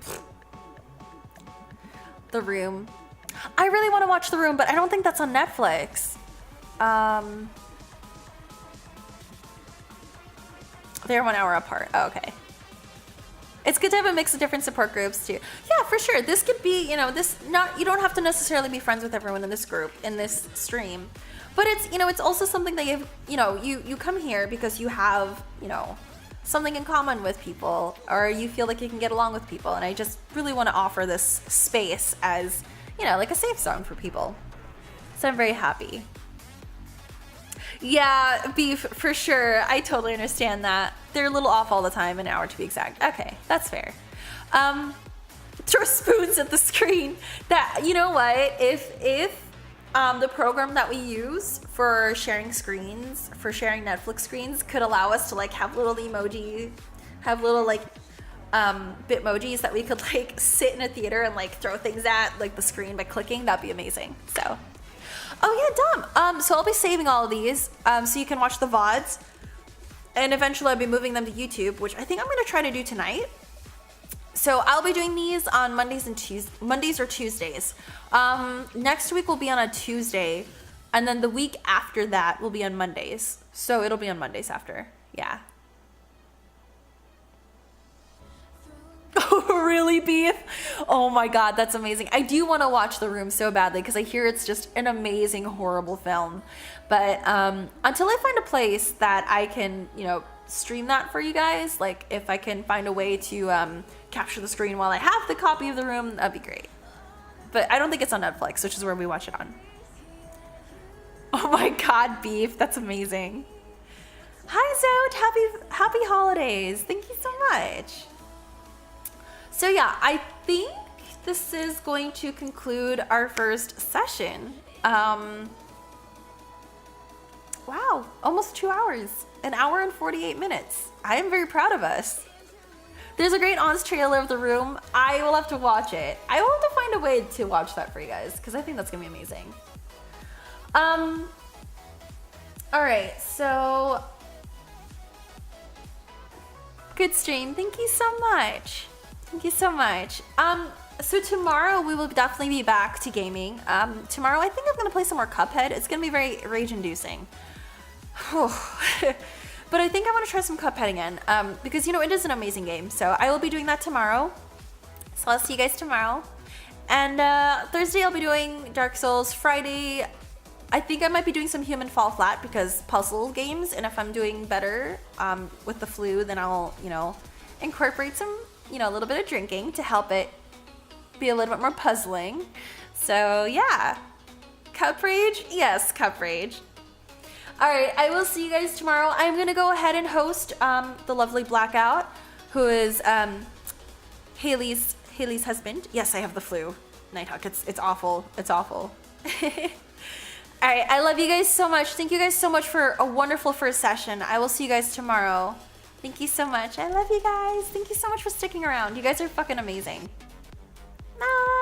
The room. I really want to watch The Room, but I don't think that's on Netflix. They're 1 hour apart. Oh, okay. It's good to have a mix of different support groups too. Yeah, for sure. This could be, you know, you don't have to necessarily be friends with everyone in this group, in this stream. But it's, you know, it's also something that you come here because you have, you know, something in common with people, or you feel like you can get along with people. And I just really want to offer this space as, you know, like a safe zone for people. So I'm very happy. Yeah, beef, for sure. I totally understand that. They're a little off all the time, an hour to be exact. Okay, that's fair. Throw spoons at the screen. That, you know what? If the program that we use for sharing screens, for sharing Netflix screens, could allow us to like have little emoji, have little like bitmojis that we could like sit in a theater and like throw things at like the screen by clicking, that'd be amazing. So. Oh yeah, dumb. So I'll be saving all of these so you can watch the VODs. And eventually I'll be moving them to YouTube, which I think I'm going to try to do tonight. So I'll be doing these on Mondays or Tuesdays. Next week will be on a Tuesday. And then the week after that will be on Mondays. So it'll be on Mondays after. Yeah. Oh, really, Beef? Oh my god, that's amazing. I do want to watch The Room so badly because I hear it's just an amazing, horrible film. But until I find a place that I can, you know, stream that for you guys, like if I can find a way to capture the screen while I have the copy of The Room, that'd be great. But I don't think it's on Netflix, which is where we watch it on. Oh my god, Beef, that's amazing. Hi, Zote, happy holidays. Thank you so much. So yeah, I think this is going to conclude our first session. Wow, almost 2 hours. 1 hour and 48 minutes. I am very proud of us. There's a great Ons trailer of The Room. I will have to watch it. I will have to find a way to watch that for you guys because I think that's gonna be amazing. All right, so good stream. Thank you so much. Thank you so much. So tomorrow we will definitely be back to gaming. Tomorrow I think I'm gonna play some more Cuphead. It's gonna be very rage-inducing. But I think I want to try some Cuphead again because, you know, it is an amazing game. So I will be doing that tomorrow. So I'll see you guys tomorrow. And Thursday I'll be doing Dark Souls. Friday, I think I might be doing some Human Fall Flat because puzzle games. And if I'm doing better with the flu, then I'll, you know, incorporate some, you know, a little bit of drinking to help it be a little bit more puzzling. So yeah, Cup Rage? Yes, Cup Rage. All right, I will see you guys tomorrow. I'm gonna go ahead and host the lovely Blackout, who is Haley's husband. Yes, I have the flu. Nighthawk, it's awful. It's awful. All right, I love you guys so much. Thank you guys so much for a wonderful first session. I will see you guys tomorrow. Thank you so much. I love you guys. Thank you so much for sticking around. You guys are fucking amazing. Bye.